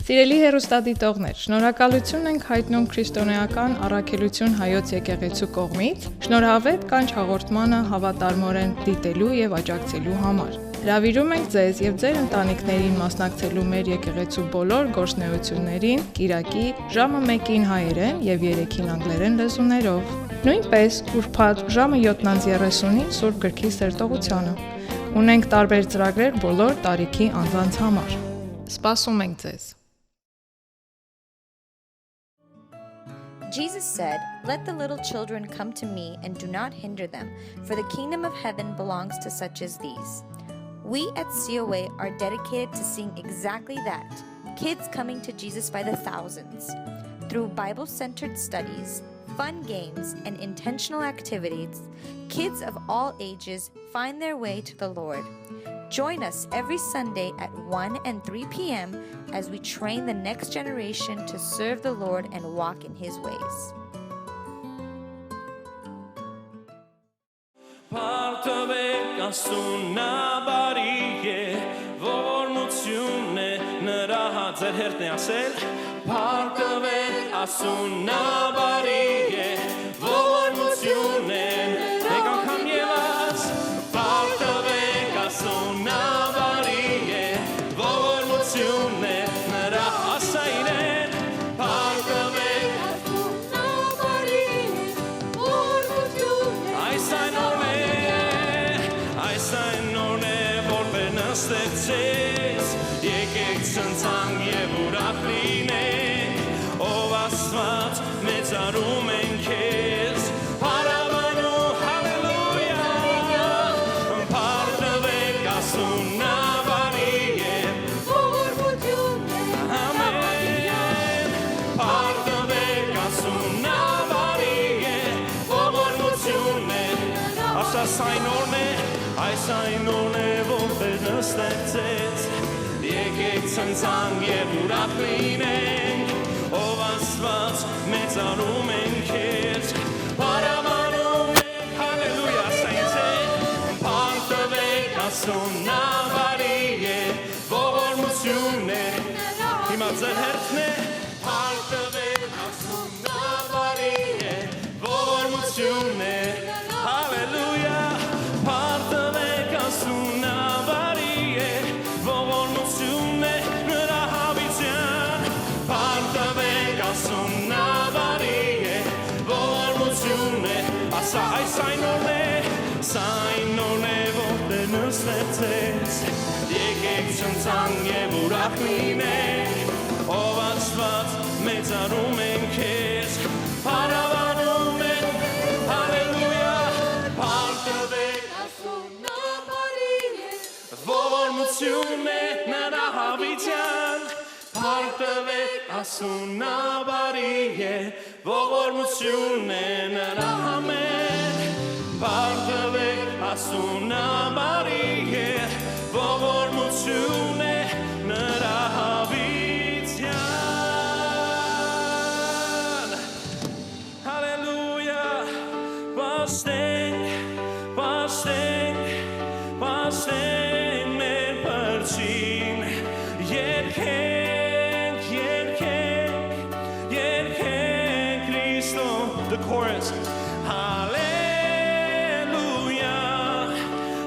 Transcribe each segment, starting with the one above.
Սիրելի հեռուստադիտողներ, շնորհակալություն ենք հայտնում քրիստոնեական առաքելություն հայոց եկեղեցու կողմից շնորհավետ կանչ հաղորդմանը հավատարմորեն դիտելու եւ աջակցելու համար։ Հրավիրում ենք ձեզ եւ ձեր ընտանիքներին մասնակցելու մեր եկեղեցու բոլոր գործունեություններին Կիրակի ժամը 1-ին հայերեն եւ 3-ին անգլերեն լեզուներով։ Նույնպես ուրբաթ ժամը 7:30-ին Սուրբ Գրքի սերտողությանը։ Ունենք տարբեր ծրագրեր բոլոր տարիքի անձանց համար։ Սպասում ենք ձեզ։ Jesus said, "Let the little children come to me and do not hinder them, for the kingdom of heaven belongs to such as these." We at COA are dedicated to seeing exactly that, kids coming to Jesus by the thousands. Through Bible-centered studies, fun games, and intentional activities, kids of all ages find their way to the Lord. Join us every Sunday at 1 and 3 p.m. as we train the next generation to serve the Lord and walk in His ways. Partavek asunabariye vormutyune nerahat zerhert ne asel Partavek asunabariye vormutyune Egan kam yevas Partavek asunabariye vormutyune nerahat asainen Partavek asunabariye vormutyune Այսայնորն է, որ բենստեցես, եկեք ծնցան և ուրախ լինենք, ով աստված մեծարում են քեզ, հարավանու հալելույա, պարտվեք ասունավարի և ողորմություն է, ամեն, պարտվեք ասունավարի և ողորմություն է, ասասայնորն է, Այսայնորն է, որ բերնստեղծեց, եկեք ծնցան և ուրախ լինենք, ով աստված մեծարում են քեզ, հարավանում ենք, հալելույա, ասայինց է, պարտվեք ասունավարի և ողորմություն է, հիմա ձեր հերթն է, պարտվեք ասունավարի և ողորմություն է, հալելույա, Partavek asunavariye ողորմությունը նրա հավիտյան Partavek asunavariye ողորմությունը ասա այս այնորն է որտեղ նստեցես եկեք ցնցան եւ ուրախ լինենք ով աստված մեծարում են քեզ հարավանում են հալելույա Partavek ողորմություն է նրա հավիտյան Partavek ասունավարի է ողորմություն է նրա համեր Partavek ասունավարի է ողորմություն է նրա հավիտյան Հալելույա Պաստենք մեր պրծին Երկենք Քրիստո The chorus Hallelujah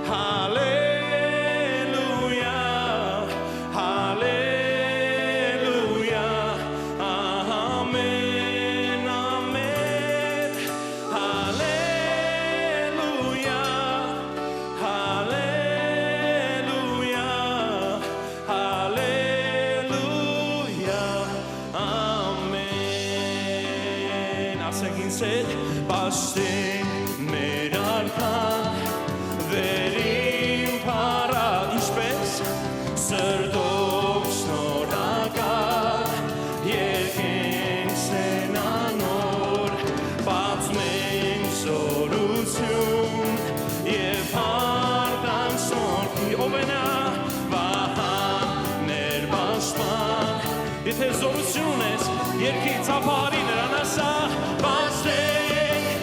Hallelujah Hallelujah Amen Amen Hallelujah Hallelujah Hallelujah Amen Ասենք ինձ հետ Պաշտենք մեր արքան վերին փառա ինչպես սրտով շնորհակալ երկենք սենանոր պատմենք զորություն եւ հարդան շնորհի ով է նա վահաններ պաշտպան եթե զորություն ես երկի ծափարի նրան ասա Պաշտենք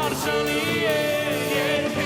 արժանի է երկենք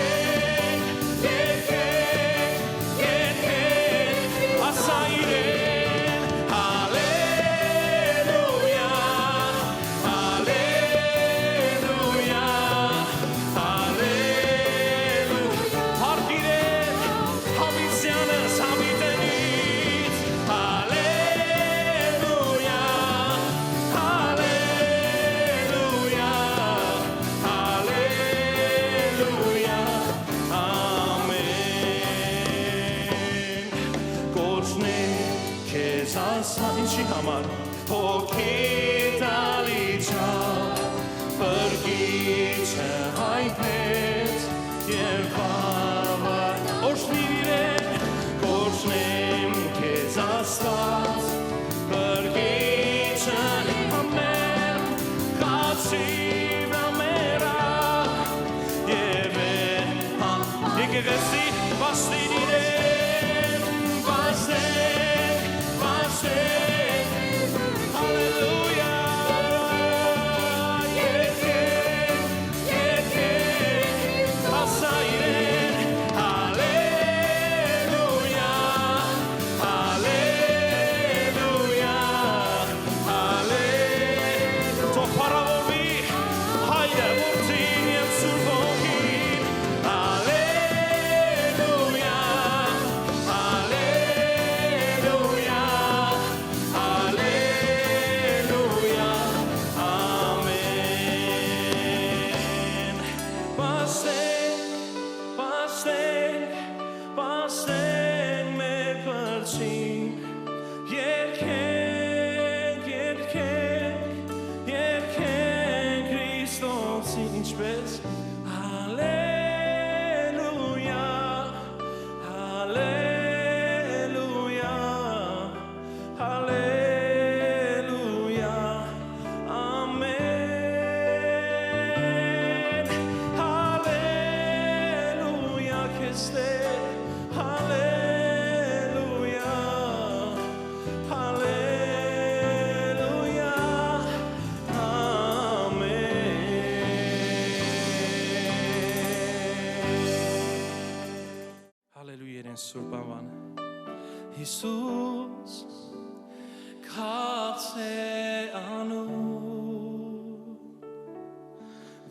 քեզ ասա ինչի համար հոգի տալիչավ Բրգիչը հայտնեց և բավար Օշնիր իրեն կոչնեմ քեզ Աստված Բրգիչը ամեն խացիվ ամերա և եկեղեցի վաստին իրեն վաստեն վաստեն Հալելույա Հիսուս կացե անու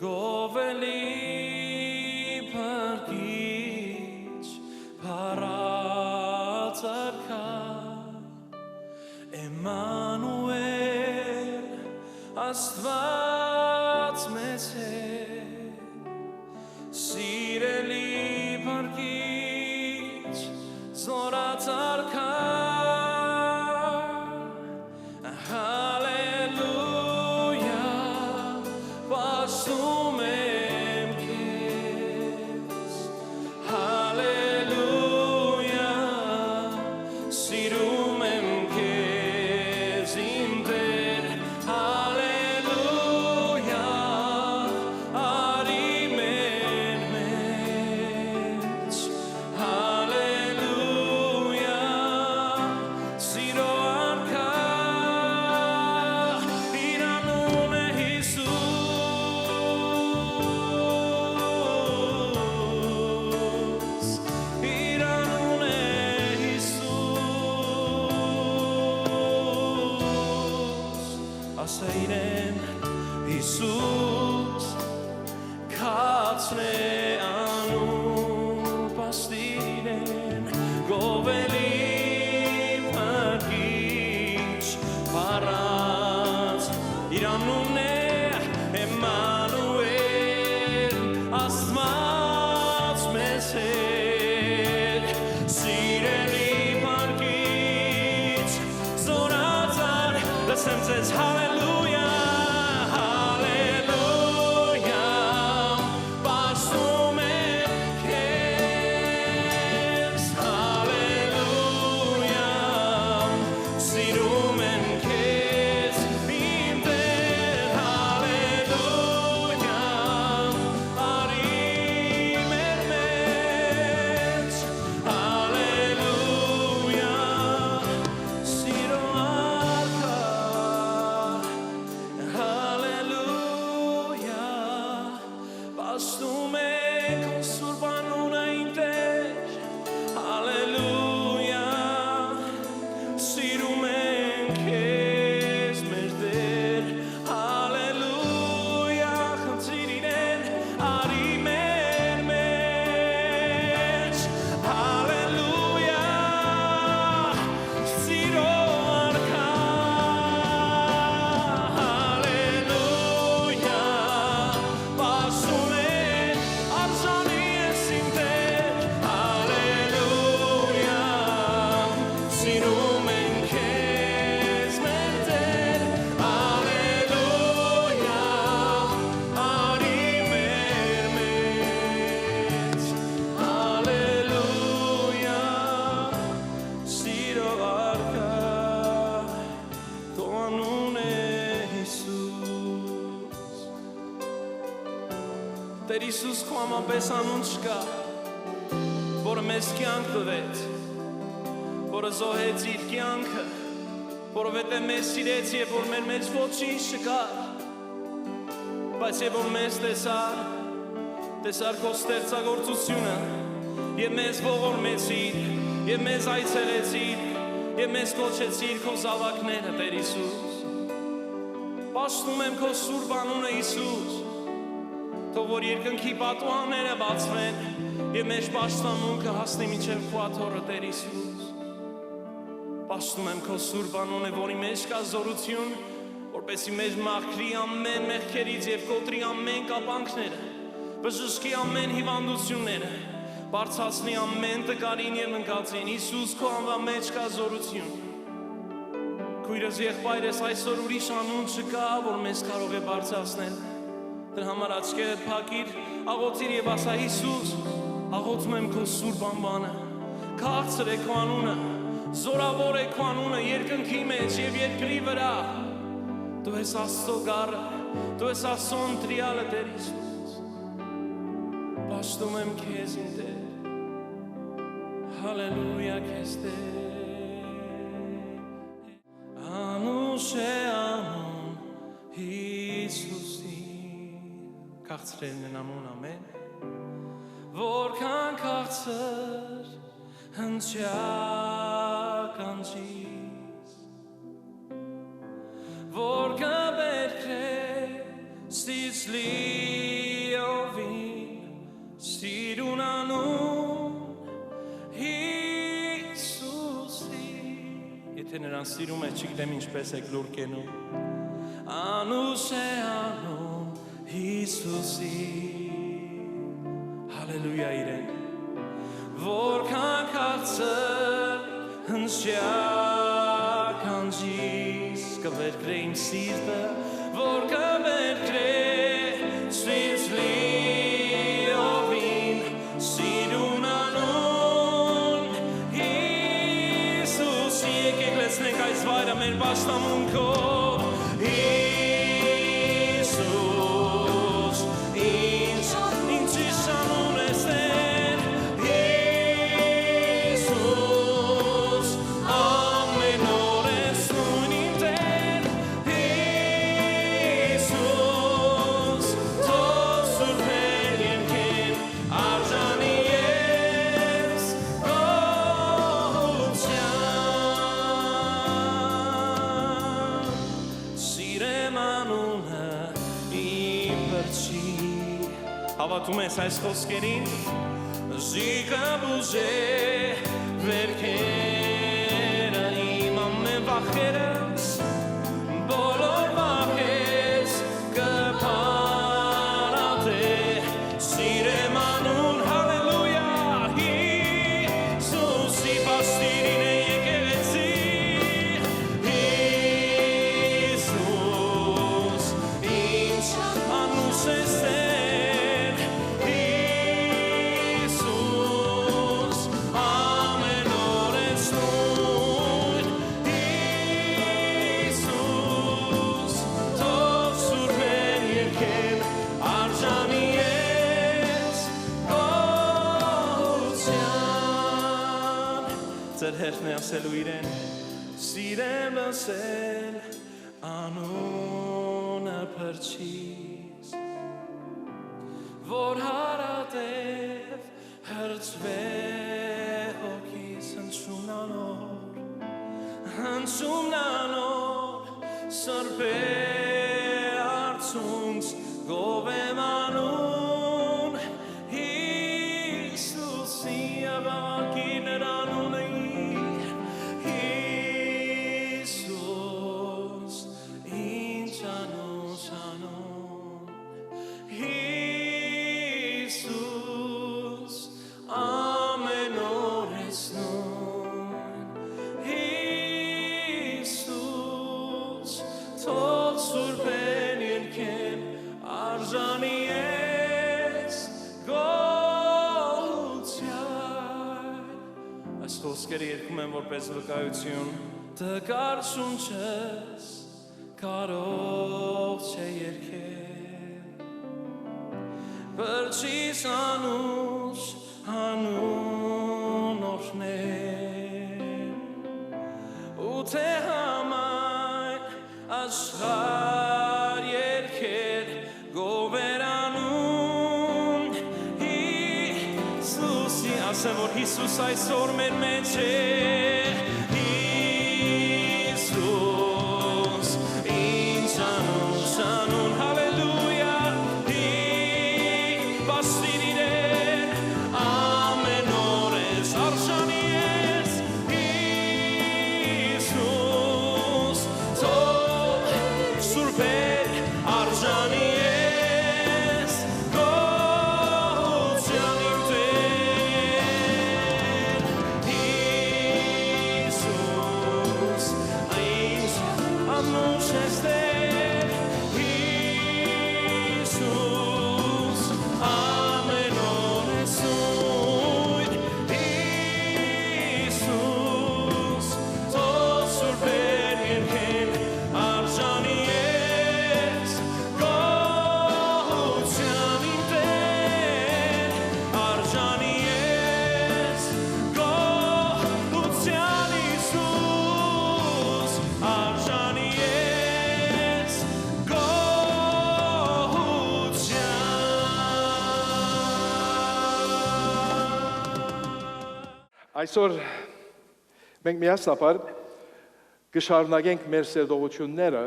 գովելի պրգիչ պարացարքա Էմանուել աստված մեծ է սիրելի պրգիչ զորացարքա Հիսուս կացնե անու պաստիրեն գովելի պրգիչ պարած իր անունն է Էմանուել աստված մեզ հետ սիրելի պրգիչ զորացար լսեմ ձեզ հալելույա Տեր Հիսուս քո համապես անուն չկա, որը մեզ կյանք տվեց, որը զոհեց իր կյանքը, որովհետև մեզ սիրեց և որ մեր մեջ ոչինչ չկար, բայց և որ մեզ տեսար քո ստեղծագործությունը և մեզ ողորմեցիր և մեզ այցելեցիր և մեզ կոչեցիր քո զավակները, Տեր Հիսուս։ Պաշտում եմ քո սուրբ անունը, Հիսուս, թող որ երկնքի պատուհանները բացվեն և մեր պաշտամունքը հասնի մինչև քո աթոռը, Տեր Հիսուս։ Պաշտում եմ քո սուրբ անունը, որի մեջ կա զորություն, որպեսզի մեզ մաքրի ամեն մեղքերից և կոտրի ամեն կապանքները, բժշկի ամեն հիվանդությունները, բարձրացնի ամեն տկարին և ընկածին։ Հիսուս, քո անվան մեջ կա զորություն։ Քույրս, եղբայրս, այսօր ուրիշ անուն չկա, որ մեզ կարող է բարձրացնել։ Դրա համար աչքերդ փակիր, աղոթիր և ասա. Հիսուս, աղոթում եմ քո սուրբ անվանը, քաղցր է քո անունը, զորավոր է քո անունը երկնքի մեջ և երկրի վրա։ Դու ես Աստծո գառը, դու ես Աստծո ընտրյալը, Տեր Հիսուս։ Պաշտում եմ քեզ, իմ Տեր, հալելույա քեզ, Տեր։ Անուշ է անուն Հիսուսի, քաղցրելն են անուն, ամեն, որքան քաղցր հնչականջից, որ կբերքրե սիցլիովին սիրուն անուն Հիսուսի։ Եթե նրան սիրում է, չգիտեմ ինչպես եք լուր կենում։ Անուշ է անուն Հիսուսի, հալելույա իրեն, որքան քաղցր հնչականջից կվերկրե իմ սիրտը, որ կվերկրե սիցլիովին սիրուն անուն Հիսուսի։ Եկեք լեցնենք այս վայրը մեր պաշտամունքով։ Հիսուս, ինձ անուն ես Տեր, Հիսուս, ամեն օր ես նույն իմ Տեր, Հիսուս, թող սուրբեր ենքեն, արժանի ես գոհության, սիրեմ անունը իմ պրծի։ Հավատում ես այս խոսքերին, զիկը բուժե վերքերը իմ ամեն վախերս, բոլոր վախես կփարատե, սիրեմ անուն, հալելույա, Հիսուսի պաստիրին է եկեղեցի, Հիսուս, ինձ անուշ ես Տեր, Հիսուս, ամեն օր ես նույն, Հիսուս, թող սուրբեր երգեն, արժանի ես գոհության։ Ձեր հերթն է ասելու իրեն, սիրեմ լսել անունը փրկչիս, որ հարատև հրծվե հոգիս հնչումն անոր, սրբե արցունց գովեմ անուն, Հիսուսի ավակի նրանունը Հիսուս, ինչ անուշ անուն, Հիսուս, ամեն օր ես նույն, Հիսուս, թող սուրբեն երգեն, արժանի ես գոհության։ Այս խոսքերը երգում եմ որպես վկայություն, տկար շունչս կարող չէ երգել, Բրցիս անուն օրհնեմ ու թե համայն աշխարհ երգեր գովերանում Հիսուսի ասեմ որ Հիսուս այսօր մեր մեջ է Հիսուս ինձ անուն հալելույա Այսօր մենք միասնապար կշարունակենք մեր սերտողությունները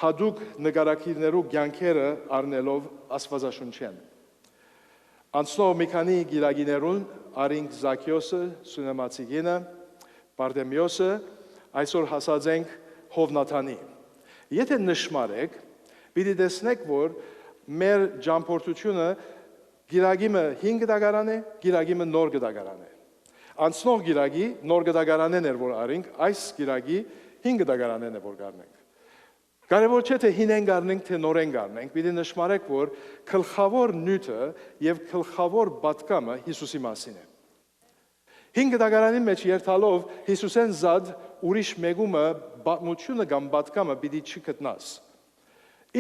հատուկ նկարակիրներու կյանքերը առնելով Աստվածաշունչեն։ Անցնող մի քանի գիրագիներուն արինք Զաքիոսը, Սունեմացիգինը, Բարտեմիոսը, այսօր հասած ենք Հովնաթանի։ Եթե նշмарեք, պիտի տեսնեք, որ մեր ճամփորդությունը Գիրագիմը 5 դագարան է, գիրագիմը նոր դագարան է։ Անցնող գիրագի նոր դագարանն էր որ արինք, այս գիրագի 5 դագարանն է որ գարնենք։ Կարևոր չէ թե հինեն գարնենք, թե նորեն գարնենք, պիտի նշмарեք, որ գլխավոր նյութը եւ գլխավոր պատկամը Հիսուսի մասին է։ 5 դագարանի մեջ երթալով Հիսուսեն զադ ուրիշ մեկումը պատմությունը կամ պատկամը պիտի չգտնաս։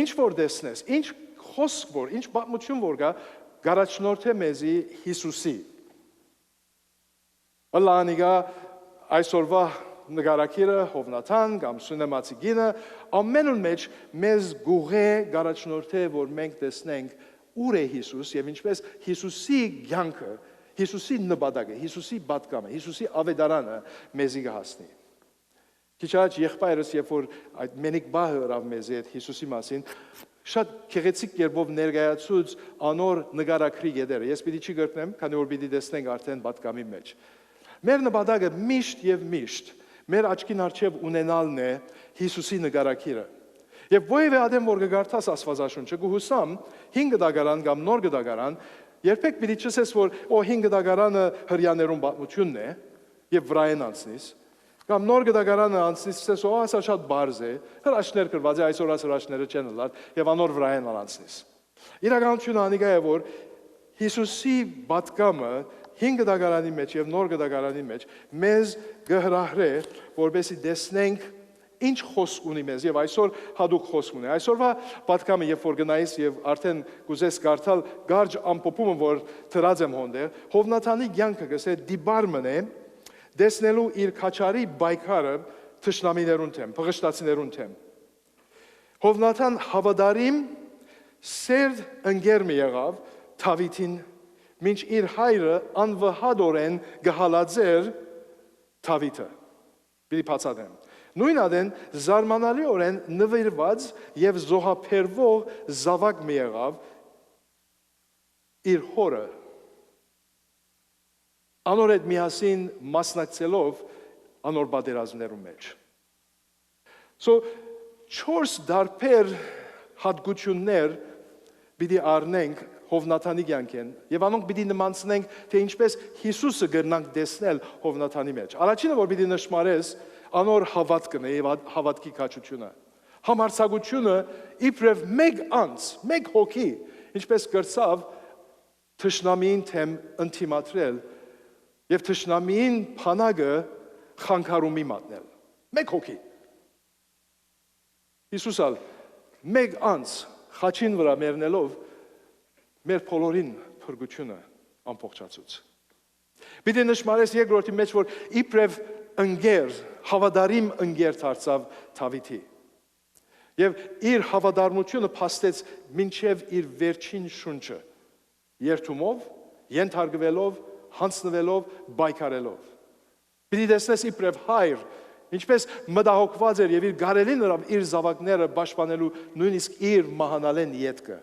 Ինչ որ տեսնես, ինչ խոսք որ, ինչ պատմություն որ գա Գարաչնորթե մեզի Հիսուսի։ Ալանիգա այսօրվա նկարակիրը Հովնաթան կամ Սունեմացիգինը ամենուն մեջ մեզ գուղե գարաչնորթե որ մենք տեսնենք ուր է Հիսուս եւ ինչպես Հիսուսի կյանքը, Հիսուսի նպատակը, Հիսուսի պատկամը, Հիսուսի ավետարանը մեզի կհասնի։ Քիչ առաջ եղբայրս երբ որ այդ մենիկ բահը հրավ մեզի այդ Հիսուսի մասին շատ քեղեցիկ կերպով ներկայացուց անոր նկարակրի գետերը։ Ես պիտի չի գրկնեմ, քանի որ պիտի տեսնենք արդեն պատկամի մեջ։ Մեր նպատակը միշտ եւ միշտ մեր աչքին առջև ունենալն է Հիսուսի նկարակիրը։ Եվ ովևէ ադեմ որ գարտաս Աստվածաշունչը գուհուսամ 5 դագարան կամ նոր դագարան, երբեք պիտի չսես որ 5 դագարանը հрьяաներուն պատմությունն է եւ վրայեն անցնիս։ Կամ նոր դագարանը անցնից ցես ասա շատ բարձ է, հրաշներ կրված է այսօր հրաշները չեն լար եւ անոր վրայեն անցնից։ Իրականությունը անիկա է որ Հիսուսի պատկամը 5 դագարանի մեջ եւ նոր դագարանի մեջ մեզ գհրահրե որբեսի տեսնենք ինչ խոսք ունի մեզ եւ այսօր հadouk խոսք ունի։ Այսօրվա պատկամը երբ որ գնայիս եւ արդեն կուզես կարդալ գարջ ամփոփումը որ դրած եմ հոնդեր Հովնաթանի կյանքը գսե դիբարմն է Դեսնելու իր քաչարի բայկարը թշնամիներուն թեմ, փղշտացիներուն թեմ։ Հովնաթան հավատարիմ սերտ ընկեր մի եղավ Դավիթին, մինչ իր հայրը անվհատորեն գհալածեր Դավիթը։ Պիտի բացատրեմ։ Նույն ադեն զարմանալիորեն նվիրված եւ զոհաբերվող զավակ մի եղավ իր հորը Անոր այդ միասին մասնակցելով անոր պատերազմներում մեջ։ So 4 դարբեր հատկություններ պիտի առնենք Հովնաթանի կյանքեն եւ անոնք պիտի նմանցնենք թե ինչպես Հիսուսը գրնանք տեսնել Հովնաթանի մեջ։ Առաջինը որ պիտի նշмарես անոր հավատքն է եւ հավատքի քաջությունը։ Համարձակությունը իբրև մեկ անց, մեկ հոգի, ինչպես գրծավ թշնամին թեմ ընտիմատրել Եվ թշնամին փանագը խանգարումի մատնել։ Մեկ հոգի։ Հիսուսալ մեկ անց խաչին վրա մեռնելով մեր բոլորին փրկությունը ամբողջացուց։ Պիտի նշмарես երկրորդի մեջ, որ իբրև ընկեր, հավատարիմ ընկեր դարձավ Դավիթի։ Եվ իր հավատարմությունը փաստեց մինչև իր վերջին շունչը, երթումով, ենթարկվելով, հանձնվելով, պայքարելով։ Պիտի տեսնես իբրև հայր, ինչպես մտահոգված էր եւ իր գարելին իր զավակները պաշտպանելու նույնիսկ իր մահանալեն ետքը։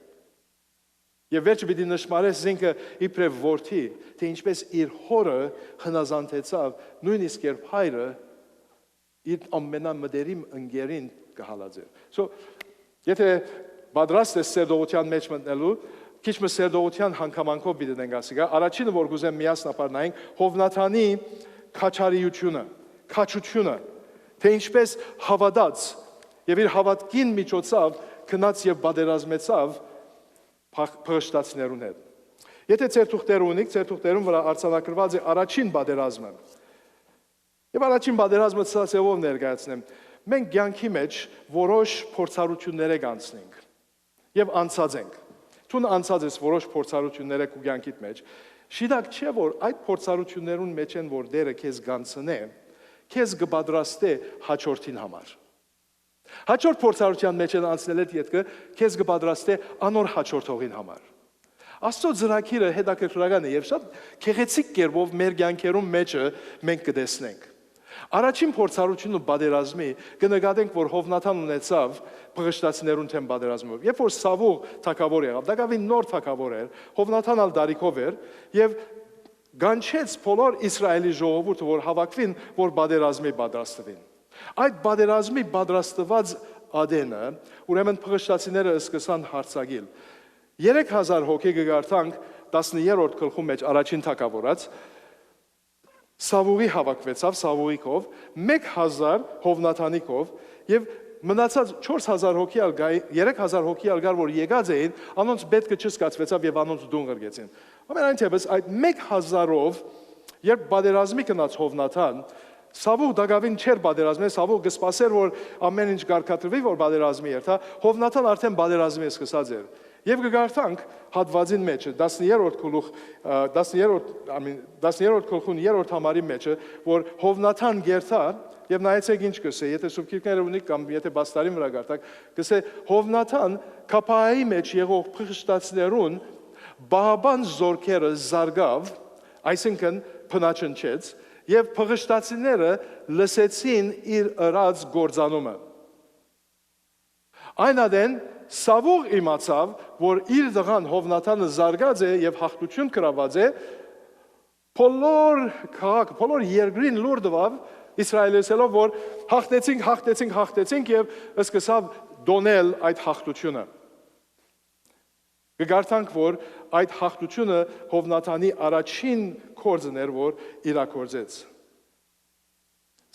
Եվ վերջը պիտի նշмарես ինքը իբրև որդի, թե ինչպես իր հորը հնազանդեցավ, նույնիսկ երբ հայրը իր ամենամտերիմ ընկերին կհալածեր։ Եթե պատրաստ ես սերդողության մեջ մտնելու, քիչ մը սերդողության հանգամանքով պիտի դենք ասիկա, առաջինը որ գուզեմ միասնապար նայենք Հովնաթանի քաչարիությունը, քաչությունը, թե ինչպես հավատաց եւ իր հավատքին միջոցով քնած եւ պատերազմեցավ փղշտացիներուն հետ։ Եթե ցերթուղթեր ունիք, ցերթուղթերում վրա արձանագրված է առաջին պատերազմը։ Եվ առաջին պատերազմը ցածեվով ներկայացնեմ։ Մենք կյանքի մեջ որոշ փորձառություններ ենք անցնենք եւ անցած ենք։ Թուն անցած ես որոշ փորձառություններ եք ու կյանքիդ մեջ։ Շիդակ չէ որ այդ փորձառություններուն մեջ են որ դերը քեզ գանցնե, քեզ կպատրաստե հաջորդին համար։ Հաջորդ փորձառության մեջ են անցնել այդ ետքը, քեզ կպատրաստե անոր հաջորդողին համար։ Աստծո ծրագիրը հետաքրքրական է եւ շատ քեղեցիկ կերպով մեր կյանքերում մեջը մենք կտեսնենք։ Առաջին փորձառությունը պատերազմի կնկատենք, որ Հովնաթան ունեցավ փղշտացիներուն թեմ պատերազմով։ Երբ որ Սավուղ թագավոր եղավ, դակավին նոր թագավոր էր, Հովնաթան ալ դարիքով էր եւ գանչեց բոլոր Իսրայելի ժողովուրդը, որ հավաքվին, որ պատերազմի պատրաստվին։ Այդ պատերազմի պատրաստված ադենը, ուրեմն փղշտացիները սկսան հարձակել։ 3000 հոգի գարտանք 10-րդ գլխում մեջ առաջին թագավորած Սավուղի հավաքվեցավ Սավուղիկով, 1000 Հովնաթանիկով եւ մնացած 4000 հոգի ալ 3000 հոգի ալ գար որ եկած էին, անոնց պետքը չսկացվեցավ եւ անոնց դուն գրգեցին։ Ամենայնպես այդ 1000-ով երբ պատերազմի գնաց Հովնաթան, Սավուղ դակավին չէր պատերազմել, Սավուղ կսպասեր որ ամեն ինչ կարգադրվի որ պատերազմի երթա, Հովնաթան արդեն պատերազմի սկսած էր։ Եվ կգարտանք հատվածին մեջը 10-րդ գլխուն 3-րդ համարի մեջը, որ Հովնաթան գերտա եւ նայեցեք ինչ կսե, եթե սուբկիրքները ունիք կամ եթե բաստարին վրա գարտակ, կսե Հովնաթան Քափայի մեջ եղող փղշտացիներուն բահաբան զորքերը զարգավ, այսինքն փնաչնչեց եւ փղշտացիները լսեցին իր ըրած գործանումը։ Այն ադեն Սավուղ իմացավ, որ իր դղան Հովնաթանը զարգած է եւ հաղթություն կրաված է, բոլոր քաղաք, բոլոր երկրին լուր տվավ Իսրայելեսելով, որ հաղթեցինք եւ սկսավ դոնել այդ հաղթությունը։ Կգարտանք, որ այդ հաղթությունը Հովնաթանի առաջին կորձն էր, որ իրակորձեց։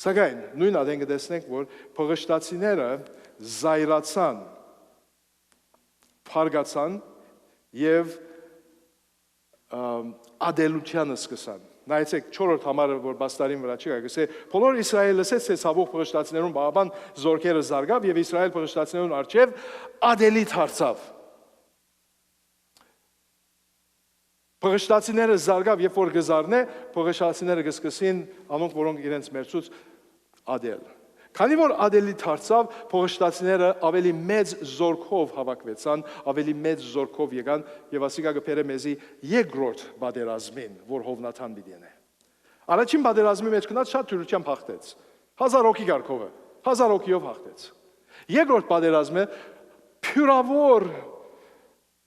Սակայն նույն ադեն կտեսնենք, որ փղշտացիները զայրացան, փարգացան եւ ադելությանը սկսան։ Նայեցեք 4-րդ համարը, որ բաստարին վրա չի գալիս, բոլոր Իսրայելը լսեց, թե Սավուղ փղշտացիներուն բավական զորքերը զարգավ եւ Իսրայել փղշտացիներուն արչեւ ադելի դարձավ։ Փղշտացիները զարգավ, երբ որ գզարնե, փղշտացիները կսկսին անոնք, որոնք իրենց մերցուց ադել։ Քանի որ ադելի դարձավ, փղշտացիները ավելի մեծ զորքով հավաքվեցան, ավելի մեծ զորքով եկան եւ ասիկա կփերը մեզի երկրորդ պատերազմին, որ Հովնաթան դիդենե։ Առաջին պատերազմի մեջ գնաց շատ թյուրությամբ հաղթեց։ 1000 հոգի գարկովը, 1000 հոգիով հաղթեց։ Երկրորդ պատերազմը փյուրավոր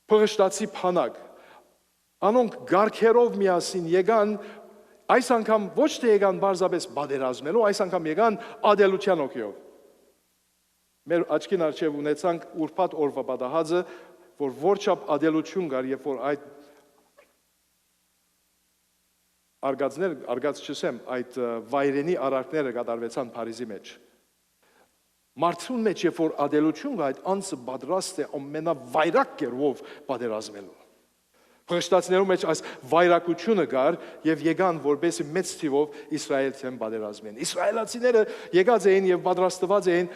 փղշտացի փանակ անոնք գարկերով միասին եկան այս անգամ ոչ թե եկան բարձրապես պատերազմելու, այս անգամ եկան ադելության օգիով։ Մեր աչքին առջև ունեցանք ուրբաթ օրվա պատահածը, որ որչափ ադելություն կար, երբ որ այդ արգած չսեմ, այդ վայրենի արարքները կատարվեցան Փարիզի մեջ։ Մարդուն մեջ, երբ որ ադելություն կա, այդ անձը պատրաստ է ամենավայրակ կերպով պատերազմելու։ Փղշտացիներու մեջ այս վայրակությունը կար եւ եկան որբեսի մեծ թիվով Իսրայել թեմ պատերազմեն։ Իսրայելացիները եկած էին եւ պատրաստված էին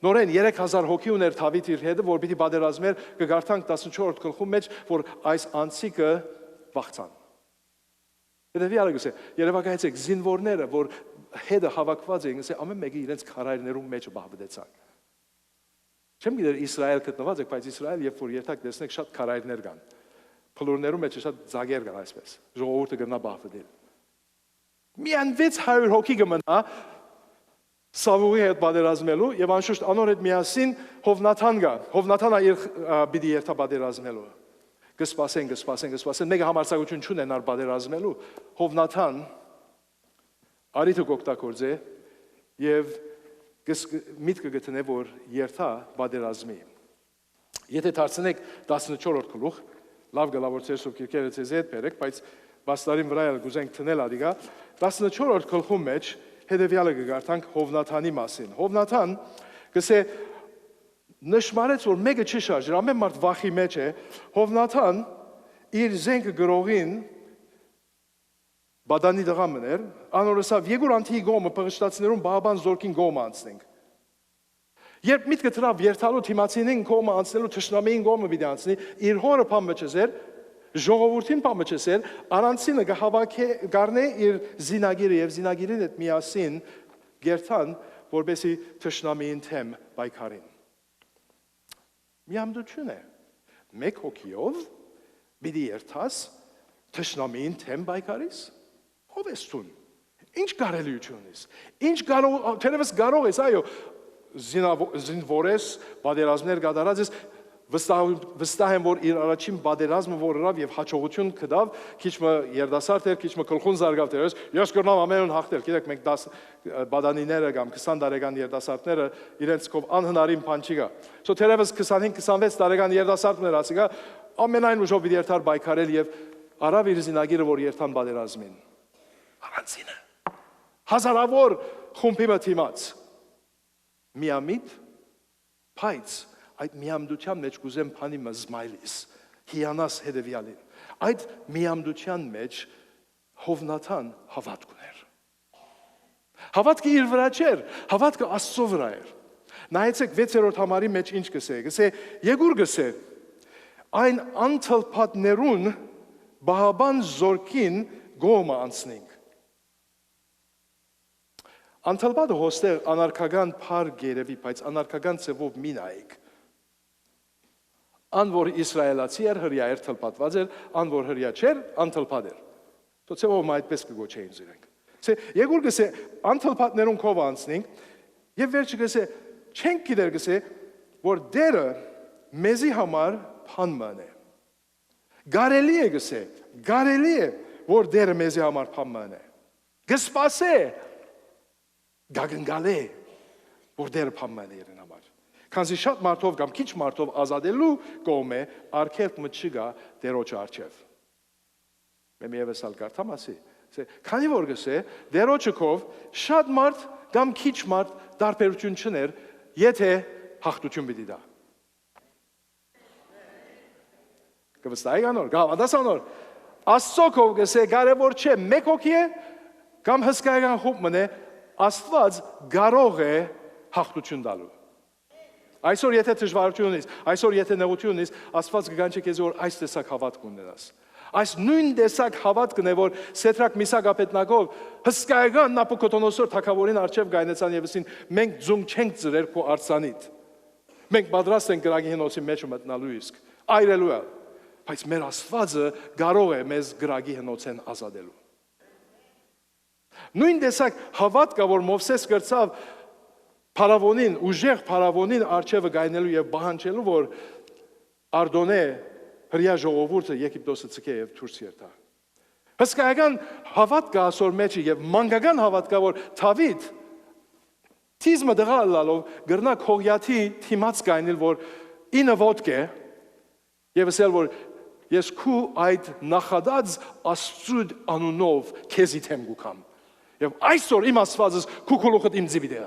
Նորեն 3000 հոգի ուներ Դավիթ իր հետ, որ պիտի պատերազմեր, կգարտանք 14-րդ գլխում մեջ, որ այս անցիկը վախցան։ Հետևյալը գսե, երևակայեցեք զինվորները, որ հետը հավաքված էին, գսե ամեն մեկը իրենց քարայրներում մեջ բահվեցան։ Չեմ գիտեր Իսրայել գտնված եք, բայց Իսրայել երբ որ երթակ տեսնեք շատ քարայրներ կան։ Փլուրներում մեջ շատ ձագեր կան այսպես։ Ժողովուրդը գնա բահվել։ Միան 600 հոգի կմնա Սավուղի հետ պատերազմելու եւ անշուշտ անոր հետ միասին Հովնաթան գա։ Հովնաթանը իր պիտի երթա պատերազմելու։ Կսպասեն, մեկը համարձակություն չունենար պատերազմելու։ Հովնաթան արիթը կօգտագործե եւ միտքը գտնե որ երթա պատերազմի։ Եթե դարձնեք 14-րդ գլուխ, լավ գլավոր ծերսով կիրքերը ցեզ հետ բերեք, բայց բաստարին վրա էլ գուզենք տնել ադիգա 14-րդ գլխում մեջ հետևյալը կգարտանք Հովնաթանի մասին։ Հովնաթան գսե նշмарեց որ մեկը չի շարժեր, ամեն մարդ վախի մեջ է։ Հովնաթան իր զենքը գրողին բադանի դղամն էր, անորսավ եկուր անթի գոմը պղշտացներում բահաբան զորքին գոմը անցնենք։ Երբ միտքը դրավ երթալու թիմացինին գոմը անցնելու թշնամիին գոմը պիտի անցնի, իր հորը փամմեջեր, ժողովրդին փամմեջեր, առանցինը կհավաքի գարնե իր զինագիրը եւ զինագիրին հետ միասին գերտան, որբեսի թշնամիին թեմ պայքարին։ Միամդություն է։ Մեկ հոգիով պիտի երթաս թշնամիին թեմ պայքարիս։ Ով ես դու։ Ինչ կարելիություն ես։ Ինչ թերևս կարող ես, այո, զինվորես, պատերազմներ կատարած ես, վստահ եմ, որ իր առաջին պատերազմը որ ըրավ եւ հաջողություն կդավ, քիչը երդասարդ էր, քիչը գլխուն զարգավ էր, ես կրնամ ամենուն հաղթել, գիտեք, մենք 10 բադանիները կամ 20 տարեկան երդասարտները իրենց կով անհնարին բան չի գա։ Սո թերևս 25-26 տարեկան երդասարտներ ասիկա, ամենայն ուժով պիտի երթար պայքարել եւ արավ իր զինագիրը, որ երթան պատերազմին։ Առանցինը հազարավոր խումբի մտիմաց միամիտ բայց այդ միամդության մեջ կուզեմ փանի մզմայլիս հիանաս հետևյալին այդ միամդության մեջ Հովնաթան հավատք ուներ հավատքը իր վրա չէր հավատքը Աստծո վրա էր նայեցեք 6-րդ համարի մեջ ինչ գսե Եգուր գսե այն անթլփատներուն բահաբան զորքին գոմը անցնենք Անթլպատը հոստեղ անարքական փար գերևի, բայց անարքական ծևով մի նայեք։ Ան որ իսրայելացի էր, հրյա էր թլպատված էր, ան որ հրյա չէր, անթլպատ էր։ Թո ծևով մա այդպես կգոչեին զիրենք։ Սե Եգուր գսե անթլպատներուն կով անցնենք, եւ վերջը գսե չենք գիտեր գսե, որ դերը մեզի համար փանման է։ Գարելի է գսե, գարելի է, որ դերը մեզի համար փանման է։ Գսպասե Գագնգալե, որ դերը փամման է իրեն համար։ Քանզի շատ մարդով կամ քիչ մարդով ազատելու կողմ է, արգելք մտչի գա դերոջը արջև։ Մեմ եվս ալ կարդամ ասի, քանի որ գսե, դերոջը կով շատ մարդ կամ քիչ մարդ տարբերություն չներ, եթե հաղթություն պիտի դա։ Կվստահեք անոր, գավադաս անոր, Աստծո կով գսե, կարևոր չէ, մեկ հոգի է, կամ հսկայական խումբ մնե, Աստված կարող է հաղթություն տալու։ Այսօր եթե դժվարություն ունես, այսօր եթե նեղություն ունես, Աստված կգանչի քեզ որ այս տեսակ հավատք ունենաս։ Այս նույն տեսակ հավատքն է որ Սեդրակ Միսակ Աբեդնագով հսկայական Նաբուկոդոնոսոր թագավորին արչև գայնեցան եւսին մենք ձունգ չենք ծրեր քո արցանիդ։ Մենք պատրաստ ենք գրագի հնոցի մեջ մտնալու իսկ այրելու է։ Բայց մեր Աստվածը կարող է մեզ գրագի հնոցեն ազատելու։ Նույն տեսակ հավատքը, որ Մովսես կրծավ փարավոնին, ուժեղ փարավոնին արջևը գայնելու եւ բանջելու, որ Արդոնե հրյա ժողովուրդը Եգիպտոսը ցկե եւ դուրս երթա։ Հսկայական հավատքը ասոր մեջը եւ մանկական հավատքը, որ Դավիթ թիզմը դղալալով գրնա Քողյաթի թիմած գայնել, որ ինը ոտկե եւ ասել, որ ես քու այդ նախադած Աստծո անունով քեզի թեմ գուքամ։ Եվ այսօր իմ Աստվածս քուքուլուխդ իմ ձիվիդե։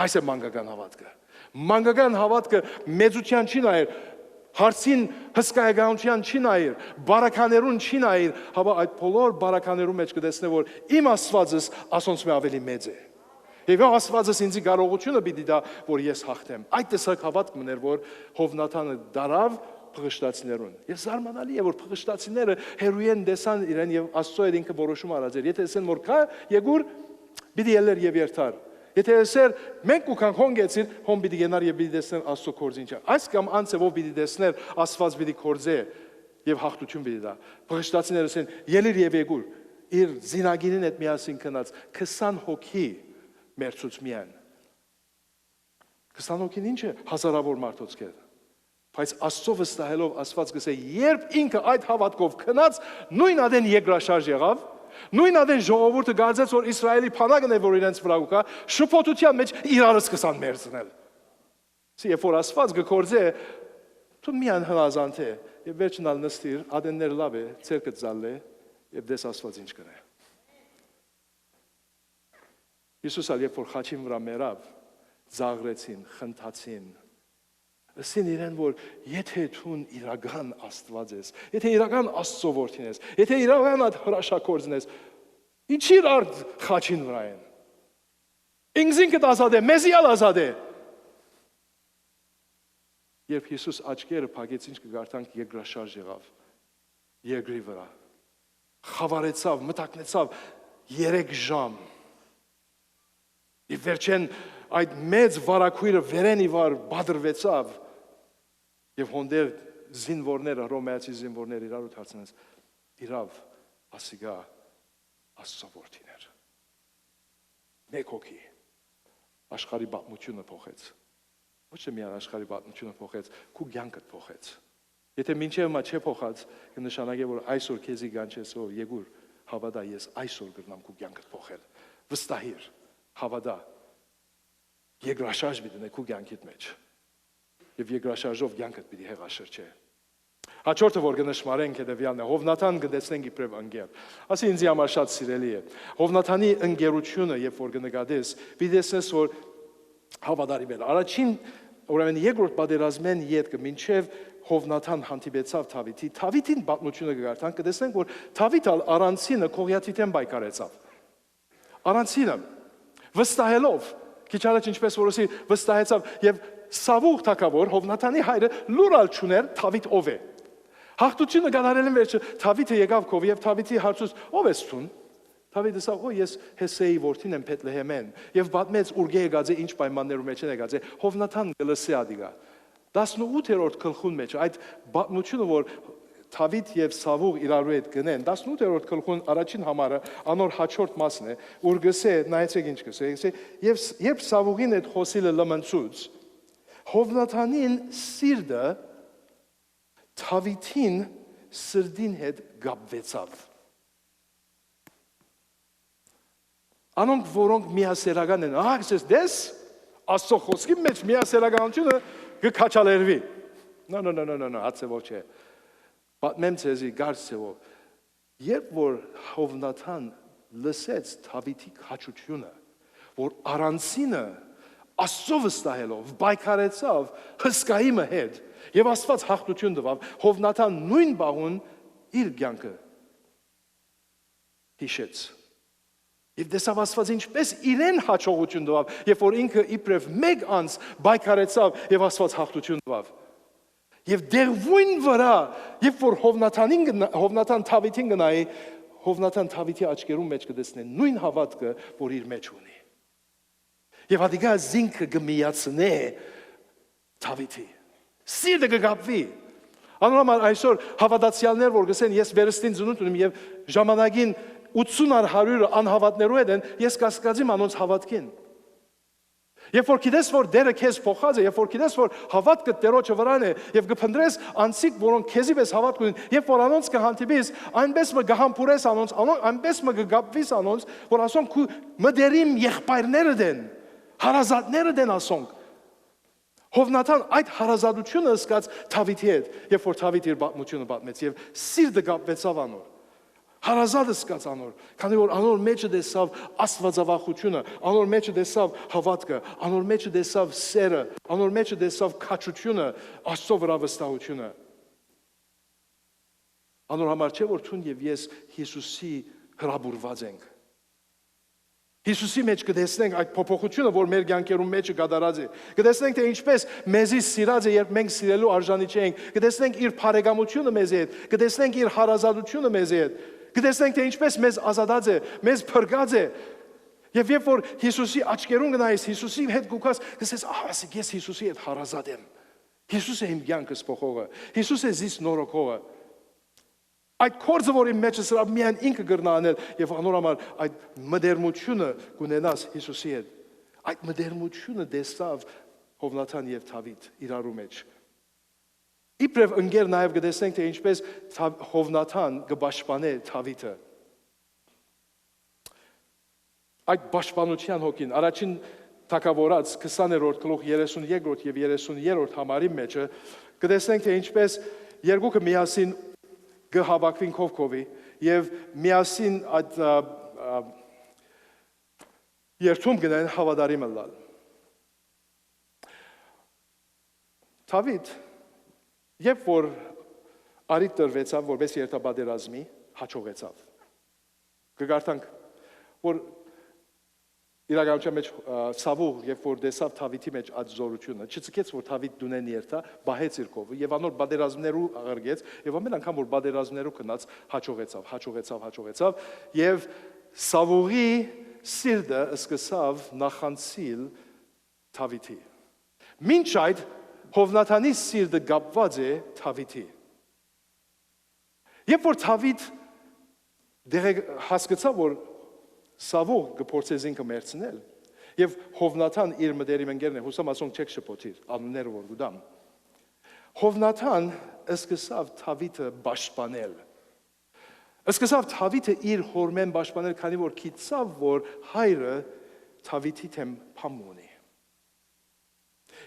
Այս է մանկական հավատքը։ Մանկական հավատքը մեծության չի նայր, հարցին հսկայականության չի նայր, բարականերուն չի նայր, հավա այդ բոլոր բարականերու մեջ կտեսնե որ իմ Աստվածս ասոնց մե ավելի մեծ է։ Եվ Աստվածը ինձ կարողությունը պիտի դա, որ ես հաղթեմ։ Այդ տեսակ հավատք մներ, որ Հովնաթանը դարավ փղշտացիներուն։ Ես զարմանալի է, որ փղշտացիները հերույեն դեսան իրեն եւ Աստծո հետ ինքը որոշում արած էր։ Եթե ասեն որ կա Եգուր պիտի ելեր եւ երթար։ Եթե ասեր մենք ու քան հոնգեցիր, հոն պիտի գնար եւ պիտի դեսնեն Աստծո կորձինչը։ Այս կամ անցեվով պիտի դեսներ Աստված պիտի կորձե եւ հաղթություն պիտի դա։ Փղշտացիները ասեն ելիր եւ Եգուր իր զինագիրին հետ միասին քնած 20 հոգի մերցուց միայն 20 հոգին ինչ է հազարավոր մարդոց կեր բայց Աստծո վստահելով Աստված գսե երբ ինքը այդ հավատքով քնած նույն ադեն երկրաշարժ եղավ նույն ադեն ժողովուրդը գարձեց որ Իսրայելի փանակն է որ իրենց վրա ուկա շփոթության մեջ իրարը սկսան մերձնել երբ որ Աստված գկորձե դու միան հնազանդ է եւ վերջնալ նստիր ադեններ լավ է ցերկը ծալլե եւ դես Աստված ինչ կնե Հիսուս ալ երբ որ խաչին վրա մեռավ զաղրեցին խնդացին Ասին իրեն, որ եթե թուն իրական Աստված ես, եթե իրական Աստծո որդին ես, եթե իրական այդ հրաշագործն ես, ինչի՞ր արդ խաչին վրա են։ Ինքզինքդ ազատ է, մեզի ալ ազատ է։ Երբ Հիսուս աչքերը փակեց, ինչ կգարտանք երկրաշարժ եղավ, երկրի վրա, խավարեցավ, մտակնեցավ 3 ժամ։ Եվ վերջեն այդ մեծ վարակույրը վերենի վար բադրվեցավ Եվ հոնդեր զինվորները, ռոմեացի զինվորները իրարուտ հարցնեց, իրավ ասիգա Աստծո որդին էր։ Մեկ հոգի աշխարհի պատմությունը փոխեց։ Ոչ թե միայն աշխարհի պատմությունը փոխեց, քու կյանքդ փոխեց։ Եթե մինչև մա չէ փոխած, կնշանակե որ այսօր քեզի գանչեսով Եգուր հավատա ես այսօր կգնամ քու կյանքդ փոխել։ Վստահիր, հավատա։ Երկրաշարժ պիտի քու կյանքիդ մեջ։ Եվ երկրաշարժով կյանքդ պիտի հեղաշրջե։ Հաջորդը որ կնշմարենք հետևյալն է Հովնաթան կդեսնենք իբրև ընկեր։ Ասի ինձ համար շատ սիրելի է։ Հովնաթանի ընկերությունը, երբ որ կնկատես, պիտի տեսնես որ հավատարիմ է։ Առաջին, ուրեմն երկրորդ պատերազմեն ետքը մինչև Հովնաթան հանդիպեցավ Դավիթի։ Դավիթին պատմությունը կգարտանք, կտեսնենք որ Դավիթը առանցինը Գողիաթիթեն պայքարեցավ։ Առանցինը վստահելով, քիչ առաջ ինչպես որ ասի վստահեցավ եւ Սավուղ թագավոր Հովնաթանի հայրը լուրալ չուներ Դավիթ ով է։ Հաղթությունը գնարելն վերջը Դավիթը եկավ քով եւ Դավիթի հարցուց ով ես ցուն։ Դավիթը ասավ օ ես Հեսեի որդին եմ Փեթլեհեմեն եւ պատմեց ուրգե եկած է ինչ պայմաններում մեջ եկած է Հովնաթան գլսի ադիգա 18-րդ գլխուն մեջ այդ պատմությունը որ Դավիթ եւ Սավուղ իրարու հետ գնեն 18-րդ գլխուն առաջին համարը անոր հաջորդ մասն է որ գսե նայեցեք ինչ գսե եւ երբ Սավուղին այդ խոսիլը լմնցուց Հովնաթանին սիրտը Դավիթին սրդին հետ գապվեցավ։ Անոնք որոնք միասերական են, ասես դես Աստծո խոսքի մեջ միասերականությունը կքաչալերվի։ No, հացեվով չէ։ Պատմեմ ցեզի գարցեվով։ Երբ որ Հովնաթան լսեց Դավիթի քաչությունը, որ առանցինը Աստծո վստահելով պայքարեցավ հսկայիմը հետ եւ Աստված հաղթություն տվավ Հովնաթան նույն բաղուն իր կյանքը հիշեց եւ դեսավ Աստված ինչպես իրեն հաջողություն տվավ երբ որ ինքը իբրև մեկ անց պայքարեցավ եւ Աստված հաղթություն տվավ եւ դերվույն վրա երբ որ Հովնաթան Դավիթին գնայի Հովնաթան Դավիթի աչքերում մեջ կտեսնե նույն հավատքը որ իր մեջ ունի Եվ ադիգա զինքը գմիացնե Դավիթի։ Սիրտը կգապվի։ Անորոմար այսօր հավատացյալներ որ գսեն ես վերստին ծնունդ ունեմ եւ ժամանակին 80-100 անհավատներու հետ են ես կասկածիմ անոնց հավատքին։ Երբ որ գիտես որ դերը քեզ փոխած է, երբ որ գիտես որ հավատքը Տերոջը վրան է եւ կփնտրես անցիկ որոնք քեզի պես հավատք ունեն, երբ որ անոնց կհանդիպես, այնպես մը կհամբուրես անոնց, այնպես մը կգապվիս անոնց, որ ասոնք քու մդերիմ եղբայրները դեն Հարազատները դեն ասոնք։ Հովնաթան այդ հարազատությունը ըսկաց Դավիթի հետ, երբ որ Դավիթ իր պատմությունը պատմեց եւ սիրտը կապվեցավ անոր։ Հարազատ ըսկաց անոր, քանի որ անոր մեջը դեսավ աստվածավախությունը, անոր մեջը դեսավ հավատքը, անոր մեջը դեսավ սերը, անոր մեջը դեսավ քաչությունը, Աստծո վրա վստահությունը։ Անոր համար չէ որ ցուն եւ ես Հիսուսի հրաբուրված ենք։ Հիսուսի մեջ կտեսնենք այդ փոփոխությունը, որ մեր կյանքերում մեջը կատարած է։ Կտեսնենք թե ինչպես մեզի սիրած է, երբ մենք սիրելու արժանի չենք։ Կտեսնենք իր բարեկամությունը մեզի հետ, կտեսնենք իր հարազատությունը մեզի հետ։ Կտեսնենք թե ինչպես մեզ ազատած է, մեզ փրկած է։ Եվ երբ որ Հիսուսի աչքերուն գնայես, Հիսուսի հետ գուքաս, կսես, ասիկ ես Հիսուսի հետ հարազատ եմ։ Հիսուս է իմ կյանքս փոխողը։ Հիսուս է զիս նորոգողը։ Այդ կորձը, որ իմ մեջը սրա միայն ինքը գրնա անել եւ անորոմար այդ մդերմությունը կունենաս Հիսուսի հետ։ Այդ մդերմությունը դեսավ Հովնաթան եւ Դավիթ իրարու մեջ։ Իբրև ընկեր նաեւ կտեսնենք թե ինչպես Հովնաթան կպաշտպանե Դավիթը։ Այդ պաշտպանության հոգին առաջին թագավորած 20-րդ գլուխ 32-րդ եւ 30-րդ համարի մեջը կտեսնենք թե ինչպես երկուքը միասին գհավաքվին քովքովի եւ միասին այդ երթում գնային հավատարիմ լալ։ Դավիթ երբ որ արի տրվեցավ որպես երթաբادرազմի հաջողեցավ։ Կգարտանք որ իրականության մեջ Սավուղ երբ որ դեսավ Դավիթի մեջ այդ զորությունը, չծկեց որ Դավիթ դունեն երթա, բահեց իր կովը եւ անոր բادرազմներու աղրգեց եւ ամեն անգամ որ բادرազմներու գնաց հաջողեցավ եւ Սավուղի սիրտը սկսավ նախանցիլ Դավիթի։ Մինչ այդ Հովնաթանի սիրտը գապված է Դավիթի։ Երբ որ Դավիթ հասկացավ որ Սավուղ կփորձեց ինքը մերցնել եւ Հովնաթան իր մտերիմ ընկերն է հուսամ ասոնք չեք շփոթիր անունները որ գուտամ Հովնաթան սկսավ Դավիթը պաշտպանել սկսավ Դավիթը իր հորմեն պաշտպանել քանի որ գիտավ որ հայրը Դավիթի թեմ փամ ունի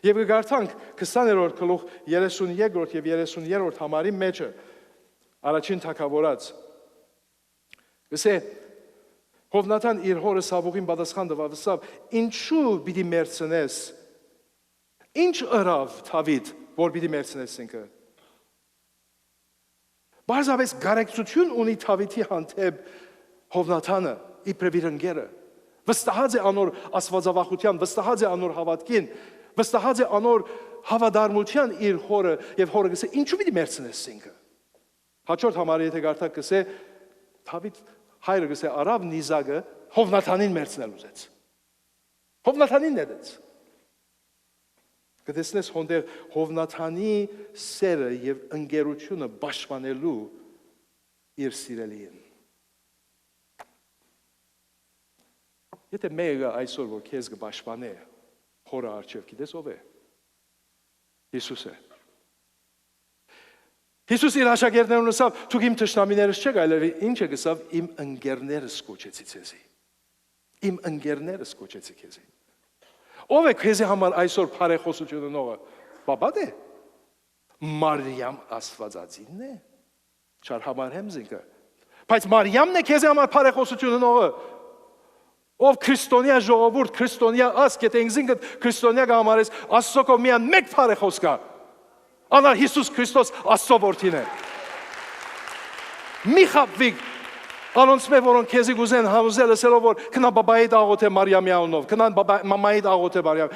եւ գարտանք 20-րդ գլուխ 32-րդ եւ 30-րդ համարի մեջը առաջին թագավորած գսե Հովնաթան իր հորը Սավուղին պատասխան տվավ, ասավ, ինչու պիտի մերցնես, ինչ ըրավ Դավիթ, որ պիտի մերցնես ինքը։ Բարձրապես գարեկցություն ունի Դավիթի հանդեպ Հովնաթանը, իբրև իր ընկերը։ Վստահած է անոր աստվածավախության, վստահած է անոր հավատքին, վստահած է անոր հավատարմության իր հորը եւ հորը գսե, ինչու պիտի մերցնես ինքը։ Հաջորդ համարը եթե գարտակ գսե, Դավիթ հայրը գսե արավ նիզակը Հովնաթանին մերցնել ուզեց։ Հովնաթանին նետեց։ Կտեսնես հոնդեր Հովնաթանի սերը եւ ընկերությունը պաշտպանելու իր սիրելիին։ Եթե մեկը այսօր որ քեզ կպաշտպանե հորը արչև գիտես ով է։ Հիսուս է։ Հիսուս իր աշակերտներուն ասավ, դուք իմ թշնամիներս չեք, այլև ինչ է գսավ, իմ ընկերներս կոչեցի ցեզի։ Իմ ընկերներս կոչեցի քեզի։ Ով է քեզի համար այսօր բարեխոսություն ունողը։ Բաբադ է։ Մարիամ Աստվածածինն է։ Չար համար հեմզինքը։ Բայց Մարիամն է քեզի համար բարեխոսություն ունողը։ Ով քրիստոնյա ժողովուրդ, քրիստոնյա ասկ, եթե ինքզինքդ քրիստոնյա կհամարես, Աստծո միան մեկ բարեխոս կա։ Անա Հիսուս Քրիստոս Աստծո որդին է։ Մի խաբվիկ անոնց մե որոնք քեզի գուզեն համոզել ասելով որ քնա բաբայի դաղոթ է Մարիամի անունով, քնա մամայի դաղոթ է Մարիամ։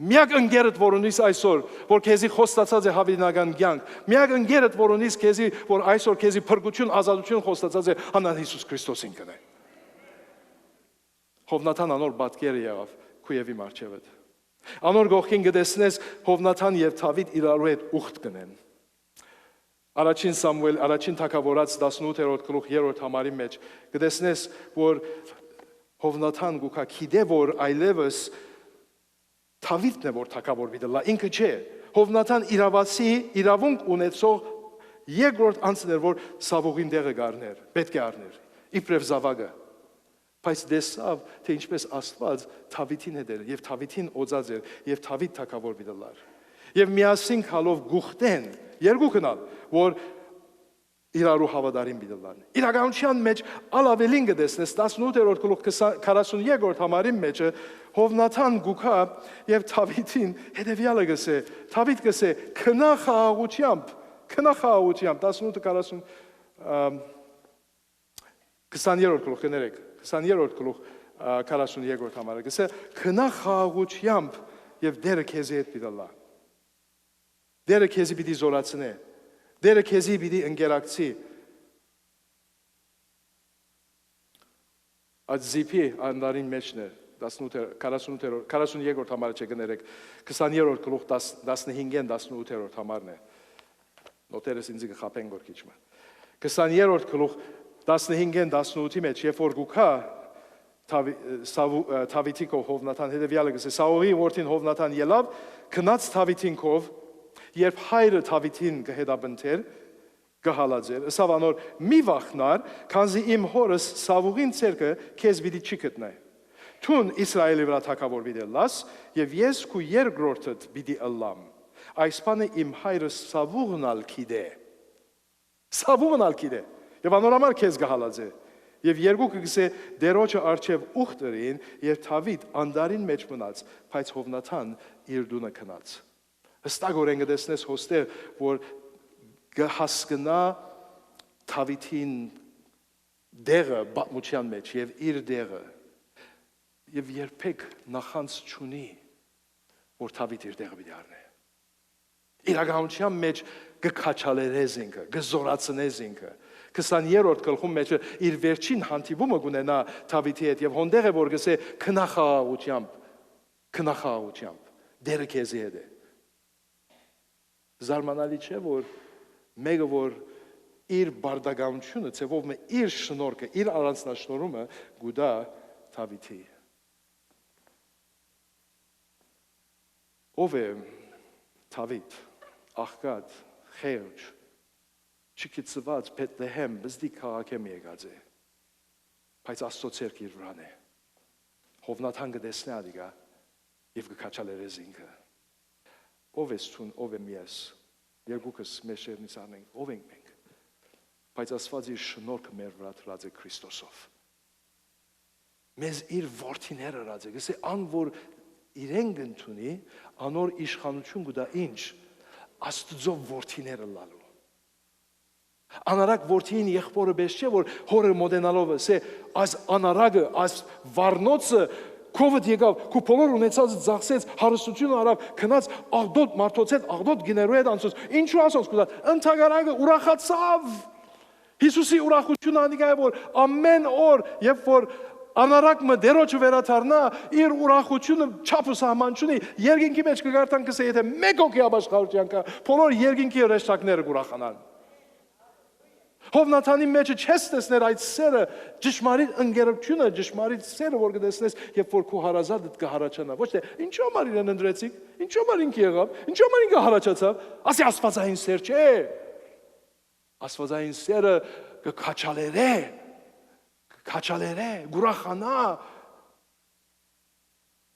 Միակ ընկերդ որ ունիս այսօր, որ քեզի խոստացած է հավիտենական կյանք, միակ ընկերդ որ ունիս քեզի, որ այսօր քեզի փրկություն, ազատություն խոստացած է անա Հիսուս Քրիստոսին կնե։ Հովնաթան անոր պատկերը եղավ քույևի մարչևդ։ Անոր գողքին գտեսնես Հովնաթան եւ Դավիթ իրարու հետ ուխտ կնեն։ Առաջին Սամուել, առաջին թագավորած 18-րդ գլուխ 3-րդ համարի մեջ գտեսնես որ Հովնաթան գուքա գիտե որ այլևս Դավիթն է որ թագավոր դիլա ինքը չէ։ Հովնաթան իրավացի իրավունք ունեցող երկրորդ անձն էր որ Սավուղին դեղը գարներ, պետք է առներ։ Իբրև զավակը Բայց դեսավ, թե ինչպես Աստված Դավիթին հետ էր, եւ Դավիթին օծած էր, եւ Դավիթ թագավոր դիլար։ Եվ միասին քալով գուխտեն, երկու կնալ, որ իրարու հավատարիմ դիլան։ Իրականության մեջ ալավելին գտեսնես 18-րդ գլուխ 42-րդ համարի մեջը Հովնաթան գուքա եւ Դավիթին հետեւյալը գսե, Դավիթ գսե քնա խաղաղությամբ 18-40 20-րդ գլուխ կներեք 20-րդ գլուխ 42-րդ համարը գսե քնա խաղաղությամբ եւ դերը քեզի հետ պիտի լա։ Դերը քեզի պիտի զորացնե։ Դերը քեզի պիտի ընկերակցի։ Այդ զիփի անդարին մեջն է 42-րդ համարը չգներեք 20-րդ գլուխ 15-ն 18-րդ համարն է։ Նոտերս ինձ կխապեն գորքիչը։ 20-րդ գլուխ 15-ն 18-ի մեջ երբ որ գուքա Թավիթի կով Հովնաթան հետևյալը գսե Սաուլի որդին Հովնաթան ելավ քնած Թավիթին կով երբ հայրը Թավիթին կհետաբնթեր կհալածեր ըսավ անոր մի վախնար քանզի իմ հորս Սավուղին ցերկը քեզ պիտի չի գտնե Թուն Իսրայելի վրա թագավոր պիտի լաս եւ ես քու երկրորդդ պիտի ըլլամ այս բանը իմ հայրս Սավուղն ալ գիտե Սավուղն ալ գիտե եւ անոր համար քեզ կհալածե Եվ երկուքը գսե դերոջը արչև ուխտերին եւ Թավիթ անդարին մեջ մնաց, բայց Հովնաթան իր դունը քնած։ Հստակորեն կտեսնես հոստեղ, որ կհասկնա Թավիթին դերը պատմության մեջ եւ իր դերը եւ երբեք նախանց չունի, որ Թավիթ իր դերը պիտի առնի։ Իրականության մեջ կքաչալերես ինքը, կզորացնես ինքը 20-րդ գլխում մեջ իր վերջին հանդիպումը կունենա Թավիթի հետ եւ հոնդեղ է որ գսե քնախաղությամբ դերը քեզի հետ է զարմանալի չէ որ մեկը որ իր բարդագամությունը ցեվով մե իր շնորհքը իր առանձնաշնորհումը գուդա Թավիթի ով է Թավիթ աղքատ խեղճ Չկիծված Բեթլեհեմ բզդի քաղաքը եկած է բայց Աստծո ցերկը իր վրան է Հովնաթան կտեսնի ադիգա եւ կքաչալերես ինքը ով ես ցուն ով եմ ես երկուքս մեջերնից անենք ով ենք մենք բայց Աստված իր շնորհքը մեր վրա թրած է Քրիստոսով մեզ իր որդիները հրած է գսե ան որ իրեն գտնունի անոր իշխանություն գուտա ինչ Աստծո որդիները լալու Անարակ որդին եղբորը բես չէ, որ հորը մոդենալով է, այս անարակը, այս վարնոցը կովդ եկավ, կու բոլոր ունեցած ձախսեց, հարստությունը արավ, կնած աղդոտ մարդոցեց, աղդոտ գիներու հետ անցոց, ինչու ասոց կուտատ, ընթագարակը ուրախացավ, Հիսուսի ուրախությունը անիկա է, որ ամեն օր, երբ որ անարակը դերոջը վերաթարնա, իր ուրախությունը չափը սահման չունի, երկինքի մեջ կգարտան կսե, եթե մեկ օքի ապաշխարության կա, բոլոր երկինքի ռեշտակները կուրախանան Հովնաթանի մեջը չես տեսներ այդ սերը, ճշմարիտ ընկերությունը, ճշմարիտ սերը, որ կտեսնես, երբ որ քո հարազատդ կհառաչանա։ Ոչ թե ինչու համար իրեն ընդրեցիք, ինչու համար ինքը եղավ, ինչու համար ինքը հառաչացավ, ասի աստվածային սեր չէ։ Աստվածային սերը կքաչալերե,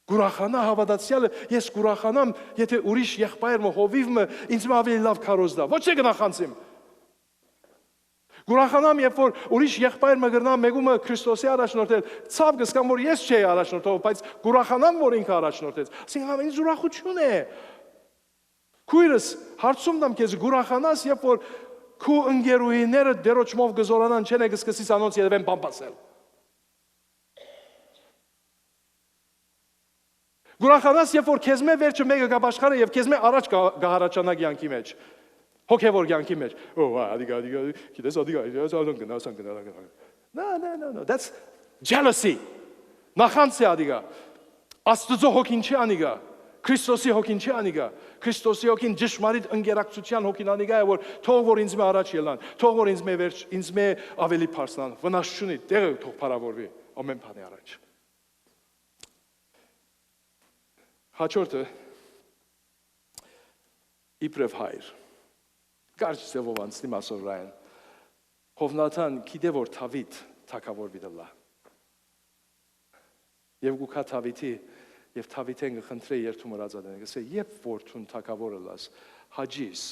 գուրախանա հավատացյալը, ես գուրախանամ, եթե ուրիշ եղբայրը հովիվը ինձ ավելի լավ քարոզդա։ Ոչ թե կնախանցիմ։ Գուրախանամ, երբ որ ուրիշ եղբայր մգրնա մեգումը Քրիստոսի առաջնորդել, ցավ կսկամ, որ ես չէի առաջնորդով, բայց գուրախանամ, որ ինքը առաջնորդեց։ Ասենք, ինձ ուրախություն է։ Քույրս, հարցում դամ քեզ գուրախանաս, երբ որ քու ընկերուհիները դերոճմով գզորանան չեն է կսկսիս անոնց երևեն բամբասել։ Գուրախանաս, երբ որ քեզ մե վերջը մեկը գաբաշխարը եւ քեզ մե առաջ գահարաչանա կյանքի մեջ։ Հոգևոր կյանքի մեջ։ Ադիգա, գիտես, ադիգա, No, that's jealousy։ Նախանց է ադիգա։ Աստծո հոգին չի անիգա։ Քրիստոսի հոգին չի անիգա։ Քրիստոսի հոգին ճշմարիտ ընկերակցության հոգին անիգա է, որ թող որ ինձ մե առաջ ելան, թող որ ինձ մե վերջ, ինձ մե ավելի փարսնան, վնաս չունի, տեղը թող փարավորվի, ամեն բանի առաջ։ Հաջորդը իբրև հայր Կարճ ձևով անցնի մասովրային։ Հովնաթան գիտե որ Թավիթ թագավոր վիդլա։ Եվ գուքա Թավիթի եւ Թավիթեն գխնդրե երթում հրածադեն։ Գսե երբ որ ցուն թագավորը լաս հաջիս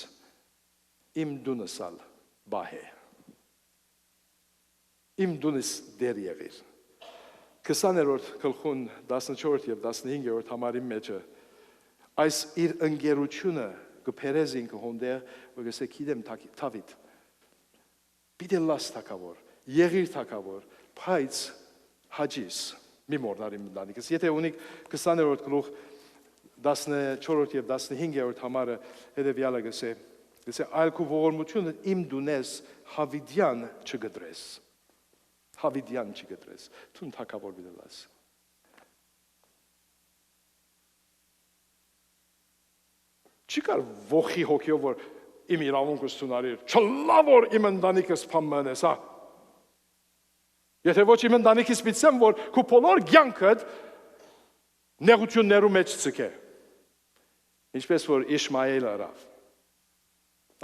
իմ դունսալ բահե։ Իմ դունս դեր եղիր։ 20-րդ գլխուն 14 եւ 15-րդ համարի մեջը այս իր ընկերությունը Գպերեզ ինքը հոնդեր, որ գսե գիտեմ Թավիթ, պիտի լաս թագավոր, եղիր թագավոր, բայց հաջիս, Մի մոռնար իմ ընտանիքս։ Եթե ունիք 20-րդ գլուխ 14 եւ 15-րդ համարը հետեւյալը գսե այլ քու ողորմությունը իմ դունես հավիդյան չգդրես։ Հավիդյան չգդրես։ Թուն թակավոր բիդելաս։ Չի կար ողի հոգիով որ իմ իրավունքս ցունարիր, չլա որ իմ ընտանիքս փամմենես, հա։ Եթե ոչ իմ ընտանիքից պիտեմ որ քու բոլոր կյանքդ նեղություններու մեջ ցկե։ Ինչպես որ Իշմայելը արավ։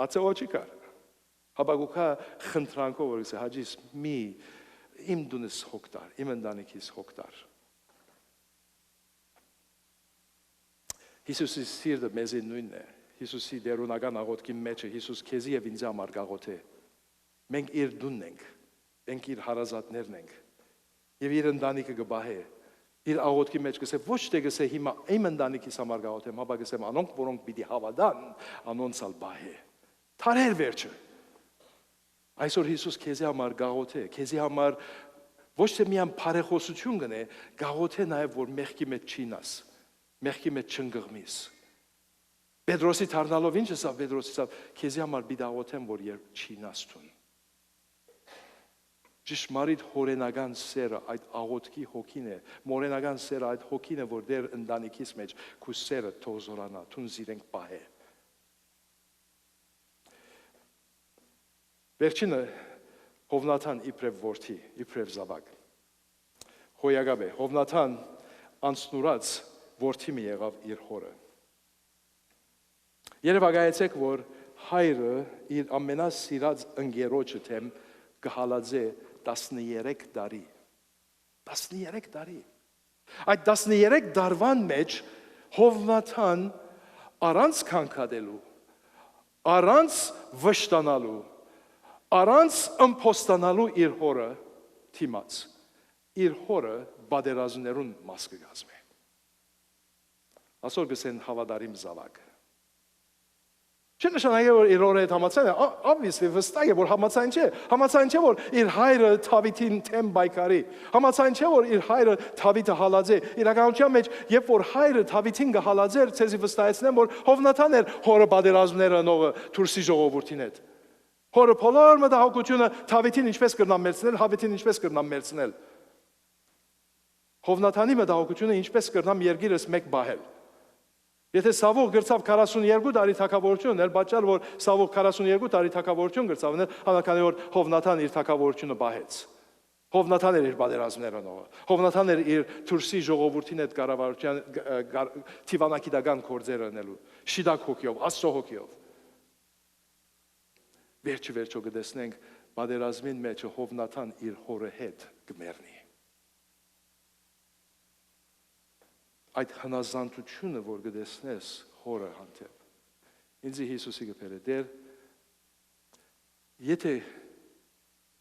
Ացե ոչի կար։ Հաբագուկա խնդրանքով որ ասե հաջիս մի իմ դունես հոգտար, իմ ընտանիքից հոգտար։ Հիսուսի սիրտը մեզի նույնն է։ Հիսուսի դերունական աղոթքի մեջը Հիսուս քեզի եւ ինձ համար գաղոթե։ Մենք իր դունն ենք, մենք իր հարազատներն ենք։ Եվ իր ընտանիքը գբահե։ Իր աղոթքի մեջ գսե ոչ թե գսե հիմա իմ ընտանիքիս համար գաղոթեմ, հապա գսեմ անոնք որոնք պիտի հավատան, անոնցալ բահե։ Թարեր վերջը։ Այսօր Հիսուս քեզի համար գաղոթե, քեզի համար ոչ թե միայն բարեխոսություն գնե, գաղոթե նաև որ մեղքի մեջ չինաս, մեղքի մեջ չընկղմիս։ Պետրոսի դառնալով ինչ ասավ Պետրոսի ասավ քեզի համար պիտի աղոթեմ որ երբ չինաս տուն։ Ճշմարիտ հորենական սերը այդ աղոթքի հոգին է, մորենական սերը այդ հոգին է, որ դեր ընտանիքիս մեջ քու սերը թող զորանա, թուն զիրենք պահե։ Վերջինը Հովնաթան իբրև որդի, իբրև զավակ։ Հոյագաբ է, Հովնաթան անցնուրած որդի մի եղավ իր հորը։ Երևակայեցեք, որ հայրը իր ամենասիրած ընկերոջը թեմ կհալածե 13 տարի։ 13 տարի։ Այդ 13 տարվան մեջ Հովնաթան առանց քանքադելու, առանց վշտանալու, առանց ըմփոստանալու իր հորը թիմաց։ Իր հորը բادرազներուն մաս կգազմե։ Ասոր գսեն հավատարիմ զավակ։ Չնշանակե որ իր օրը հետ համացան է, obviously վստահ է որ համացան չէ որ իր հայրը Դավիթին թեմ բայկարի, համացան չէ որ իր հայրը Դավիթը հալածե, իրականության մեջ երբ որ հայրը Դավիթին կհալածեր, ցեզի վստահեցնեմ որ Հովնաթան էր հորը բادرազները նողը Թուրսի ժողովրդին հետ։ Հորը բոլոր մտահոգությունը Դավիթին ինչպես կրնամ մերցնել, Հավիթին ինչպես կրնամ մերցնել։ Հովնաթանի մտահոգությունը ինչպես կրնամ երկիրս մեկ բահել։ Եթե Սավուղ գրծավ 42 տարի թագավորություն, ել պատճառ որ Սավուղ 42 տարի թագավորություն գրծավ, քանի որ Հովնաթան իր թագավորությունը բահեց։ Հովնաթան էր իր բادرազները նողը։ Հովնաթան էր իր Թուրսի ժողովրդին հետ կառավարության թիվանակիդական գործերը անելու, շիդակ հոգիով, աստծո հոգիով։ Վերջը կտեսնենք բادرազմին մեջ Հովնաթան իր հորը հետ կմեռնի։ Այդ հնազանդությունը, որ գտեսնես հորը հանդեպ, ինձի Հիսուսի գպերը դեր, եթե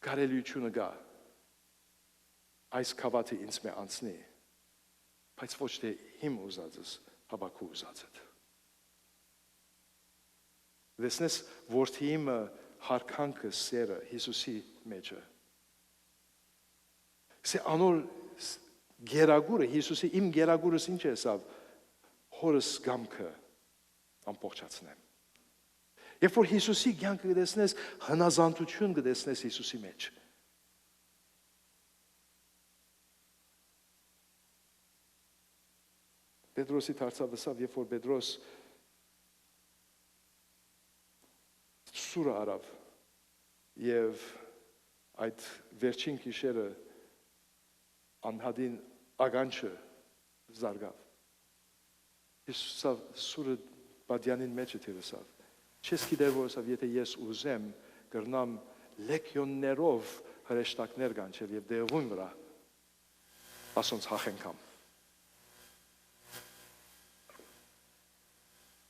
կարելիությունը գա, այս կավատը ինձ մե անցնի, բայց ոչ թե իմ ուզածս, հապա քու ուզածդ։ Դեսնես որդի իմը հարկանքը սերը Հիսուսի մեջը։ Սե անոր Գերագուրը, Հիսուսի իմ գերագուրս ինչ է ասավ, հորս գամքը ամբողջացնեմ։ Երբ որ Հիսուսի կյանքը գտեսնես, հնազանդություն գտեսնես Հիսուսի մեջ։ Պետրոսի դարձավ ասավ, երբ որ Պետրոս սուրը արավ եւ այդ վերջին գիշերը անհադին ագանչը զարգավ։ Հիսուսը սուրը բադյանին մեջը թիրսավ։ Չես գիտեր որ ասավ, եթե ես ուզեմ, կրնամ լեգիոններով հրեշտակներ կանչել եւ դեղուն վրա ասոնց հախենքամ։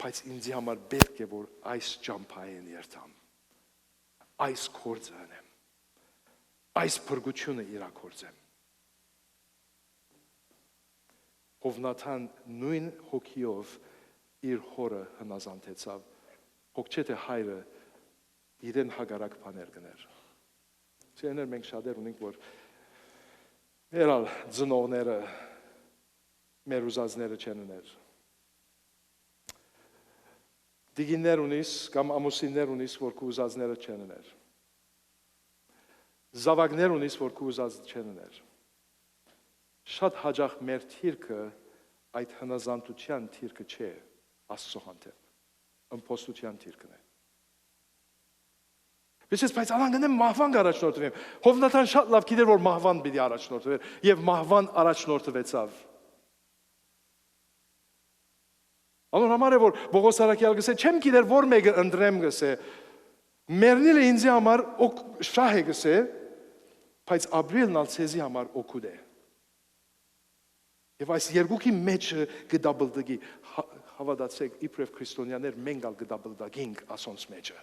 Բայց ինձ համար պետք է որ այս ճամփային երթամ։ Այս գործը անեմ։ Այս փրկությունը իրակորձեմ։ Հովնաթան նույն հոգիով իր հորը հնազանդեցավ, հոգ չէ թե հայրը իրեն հագարակ բաներ գներ։ Սերներ մենք շատեր ունենք, որ Երալ ծնողները մեր ուզածները չեն ուներ։ Դիգիններ ունիս կամ ամուսիններ ունիս, որ քո ուզածները չեն ուներ։ Զավակներ ունիս, որ քո ուզած չեն ուներ։ Շատ հաճախ մեր թիրքը այդ հնազանդության թիրքը չէ, Աստծո հանդեպ, ըմբոստության թիրքն է։ Բայց անանգնեմ մահվան առաջնորդվեմ։ Հովնաթան շատ լավ գիտեր, որ մահվան պիտի առաջնորդվեր, եւ մահվան առաջնորդվեցավ։ Անոր համար է, որ Պողոս առաքյալ գսե, չեմ գիտեր, որ մեկը ընտրեմ գսե, մեռնիլը ինձի համար շահ է գսե, բայց ապրիլն ալ ցեզի համար օգուտ է։ Եվ այս երկուքի մեջը գդաբլդգի, հավատացեք, իբրև քրիստոնյաներ մենք ալ գդաբլդագինք ասոնց մեջը։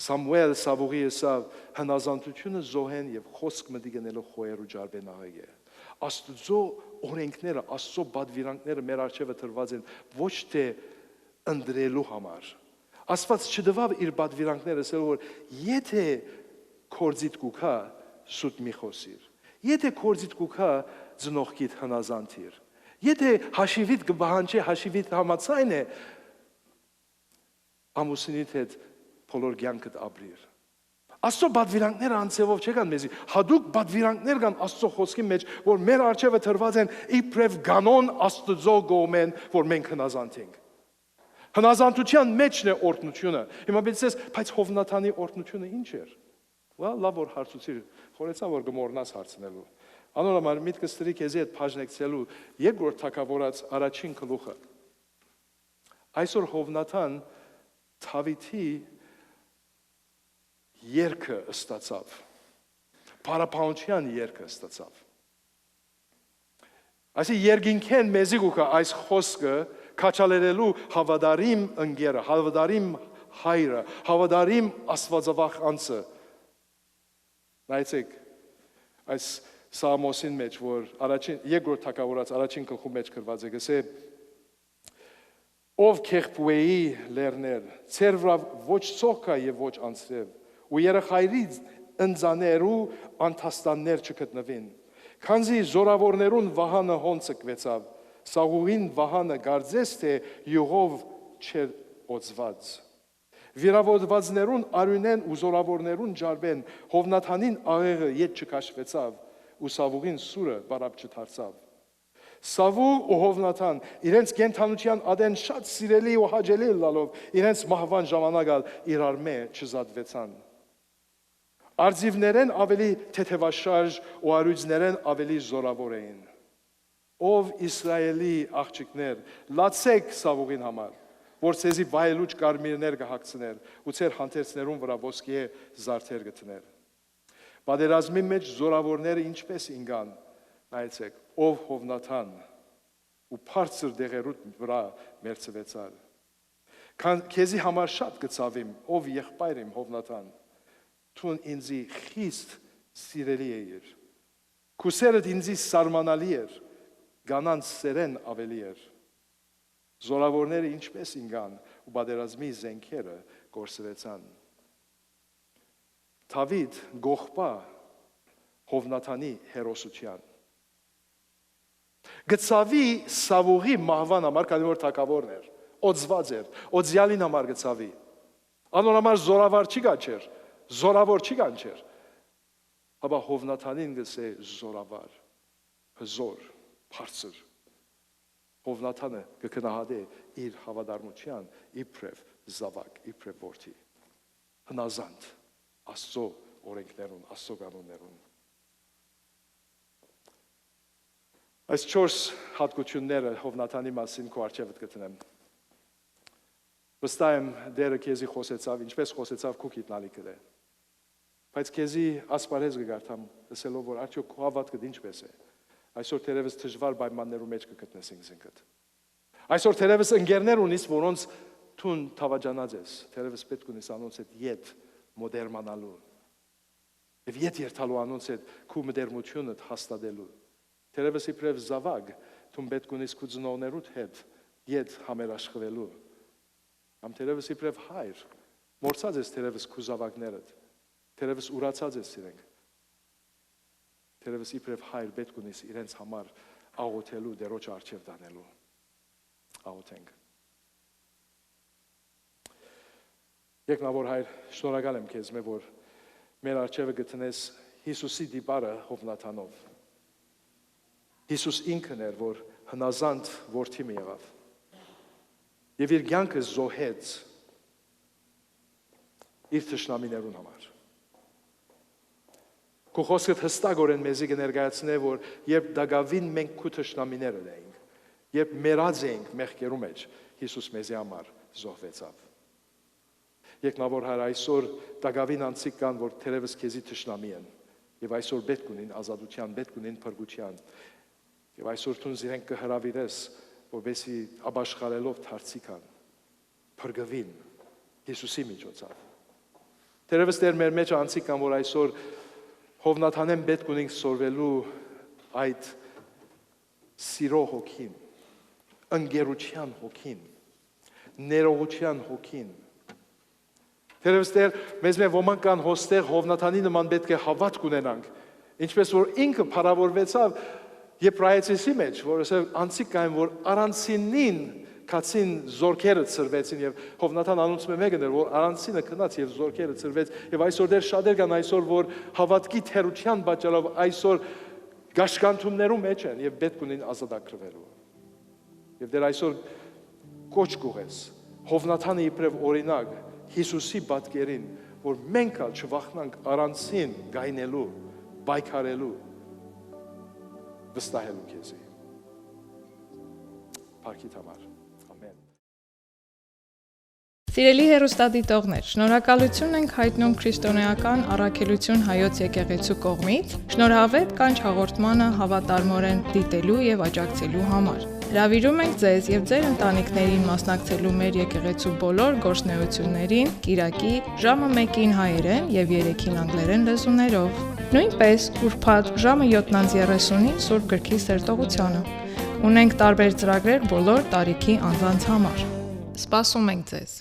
Սամուել Սավուղի եսավ հնազանդությունը զոհեն եւ խոսք մտի գնելով խոյերու ջարբեն աղեգե։ Աստծո օրենքները, Աստծո բադվիրանքները մեր արժևը տրված են ոչ թե ընդրելու համար։ Աստված չդվավ իր բադվիրանքները, ասել որ եթե կորձիտ կուքա սուտ մի խոսիր։ Եթե կորձիտ կուքա ծնողքիդ հնազանդիր։ Եթե հաշիվիդ կբահանջի հաշիվիդ համացայն է ամուսինիդ հետ բոլոր կյանքդ ապրիր։ Աստծո բադվիրանքները անցեվով չեկան մեզի, հadouk բադվիրանքներ կան Աստծո խոսքի մեջ, որ մեր արժևը տրված են իբրև կանոն Աստծո կողմեն, որ մենք հնազանդենք։ Հնազանդության մեջն է օրհնությունը։ Հիմա բիցես, բայց Հովնաթանի օրհնությունը ինչ էր։ Լավ որ հարցուցիր, խորեցա որ գմորնաս հարցնելու։ Անոր համար միտքս տրի քեզի հետ բաժնեկցելու երկրորդ թագավորած առաջին գլուխը։ Այսօր Հովնաթան Դավիթի երկը ստացավ, պարապանության երկը ստացավ։ Այսի երգինքեն մեզի գուկա այս խոսքը կաչալերելու հավադարիմ ընգերը, հավադարիմ հայրը, հավադարիմ աստվածավախ անձը։ Նայեցեք, այս Սամոսին մեջ, որ երկրորդ թագավորած առաջին գլխու մեջ գրված է, գսե ով քեղբուեի լերներ, ծեր վրա ոչ ծոքա եւ ոչ անցրև, ու երեխայրի ընձաներու անթաստաններ չգտնվին։ Քանզի զորավորներուն վահանը հոնցը կվեցավ, Սաղուղին վահանը գարձես թե յուղով չեր օծված։ Վիրավորվածներուն արյունեն ու զորավորներուն ջարբեն, Հովնաթանին աղեղը ետ չքաշվեցավ, ու Սավուղին սուրը բարապ չդարձավ։ Սավուղ ու Հովնաթան իրենց կենթանության ադեն շատ սիրելի ու հաճելի լալով իրենց մահվան ժամանակալ իրար մե չզատվեցան։ Արձիվներեն ավելի թեթևաշարժ ու արույցներեն ավելի զորավոր էին։ Ով Իսրայելի աղջիկներ, լացեք Սավուղին համար, որ ցեզի վայելուչ կարմիրներ կհագցներ ու ցեր հանդերձներուն վրա ոսկե զարդեր գտներ։ Պատերազմի մեջ զորավորները ինչպես ինգան, նայեցեք, ով Հովնաթան ու բարձր դեղերուտ վրա մերձվեցար։ Քեզի համար շատ գծավիմ, ով եղբայր իմ Հովնաթան, թուն ինձի խիստ սիրելի էիր։ Քուսերդ ինձի սարմանալի էր, գանանց սերեն ավելի էր։ Զորավորները ինչպես ինգան ու պատերազմի զենքերը կորսվեցան։ Դավիթ գողպա Հովնաթանի հերոսության։ Գծավի Սավուղի մահվան համար, քանի որ թագավորն էր, օծված էր, օծյալին համար գծավի։ Անոր համար զորավոր չի գաչեր, զորավոր չի գանչեր։ Հաբա Հովնաթանին գսե զորավոր, հզոր, բարձր։ Հովնաթանը կգնահատե իր հավատարմության իբրև զավակ, իբրև որդի։ Հնազանդ Աստծո օրենքներուն, Աստծո կանոններուն։ Այս 4 հատկությունները Հովնաթանի մասին քո առջևդ գտնեմ։ Վստահ եմ դերը քեզի խոսեցավ, ինչպես խոսեցավ քո գիտնալիքը դե։ Բայց քեզի ասպարեզ կգարտամ, ասելով որ արդյոք քո հավատքդ ինչպես է։ Այսօր թերևս դժվար պայմաններու մեջ կգտնես ինքդ։ Այսօր թերևս ընկերներ ունիս, որոնց թուն թավաջանած ես, թերևս պետք ունես անոնց հետ յետ մոդերմանալու։ Եվ յետ երթալու անոնց հետ քո մդերմությունը հաստատելու։ Թերևս իբրև զավակ, թուն պետք ունես քո ծնողներուդ հետ յետ համերաշխվելու։ Կամ թերևս իբրև հայր, մորցած ես թերևս քո զավակներդ, թերևս ուրացած ես իրենք։ Թերևս իբրև հայր պետք ունես իրենց համար աղոթելու, դերոջ առջև դանելու։ Աղոթենք։ Երկնավոր Հայր, շնորհակալ եմ քեզ, որ մեր առջևը գտնես Հիսուսի դիպարը Հովնաթանով։ Հիսուս ինքն էր, որ հնազանդ որդի մի եղավ։ Եվ իր կյանքը զոհեց իր թշնամիներուն համար։ Քո խոսքը հստակորեն մեզի կներկայացնե, որ երբ Դագավին մենք քո թշնամիները էինք, երբ մեռած էինք մեղքերու մեջ, Հիսուս մեզի համար զոհվեցավ։ Երկնավոր Հայր, այսօր Դագավին անցիկ կան, որ թերևս քեզի թշնամի են, եւ այսօր պետք ունին ազատության, պետք ունին փրկության։ Եվ այսօր դու իրենք կհրավիրես, որովհետեւ ապաշխարելով դարձիկան, փրկվին Հիսուսի միջոցով։ Թերևս դեր մեր մեջ անցիկ կան, որ այսօր Հովնաթանեն պետք ունենք սորվելու այդ սիրո հոգին, ընկերության հոգին, ներողության հոգին։ Թերևս դեր մեզ մեր ոմանք կան հոստեղ Հովնաթանի նման պետք է հավատք ունենանք, ինչպես որ ինքը փառավորվեցավ Եբրայեցիսի մեջ, որ անցիկ կային, որ առանցինին կացին զորքերը ծրվեցին եւ Հովնաթան անոնցում է մեկն էր, որ առանցինը քնած եւ զորքերը ծրվեց եւ այսօր դեր շատեր կան այսօր, որ հավատքի թերության պատճառով այսօր գաշկանթումներու մեջ են եւ պետք ունին ազատագրվելու։ Եվ դեր այսօր կոչ կուղես Հովնաթանը իբրև օրինակ Հիսուսի պատկերին, որ մենք ալ չվախնանք առանցին գայնելու, բայկարելու, վստահելու քեզի։ Փառքի համար։ Ամեն։ Սիրելի հեռուստադիտողներ, շնորհակալություն ենք հայտնում քրիստոնեական առաքելություն հայոց եկեղեցու կողմից, շնորհավետ կանչ հաղորդմանը հավատարմորեն դիտելու եւ աջակցելու համար։ Հրավիրում ենք ձեզ եւ ձեր ընտանիքներին մասնակցելու մեր եկեղեցու բոլոր գործունեություններին Կիրակի ժամը 1-ին հայերեն եւ 3-ին անգլերեն լեզուներով։ Նույնպես ուրբաթ ժամը 7:30-ին Սուրբ Գրքի սերտողությանը։ Ունենք տարբեր ծրագրեր բոլոր տարիքի անձանց համար։ Սպասում ենք ձեզ։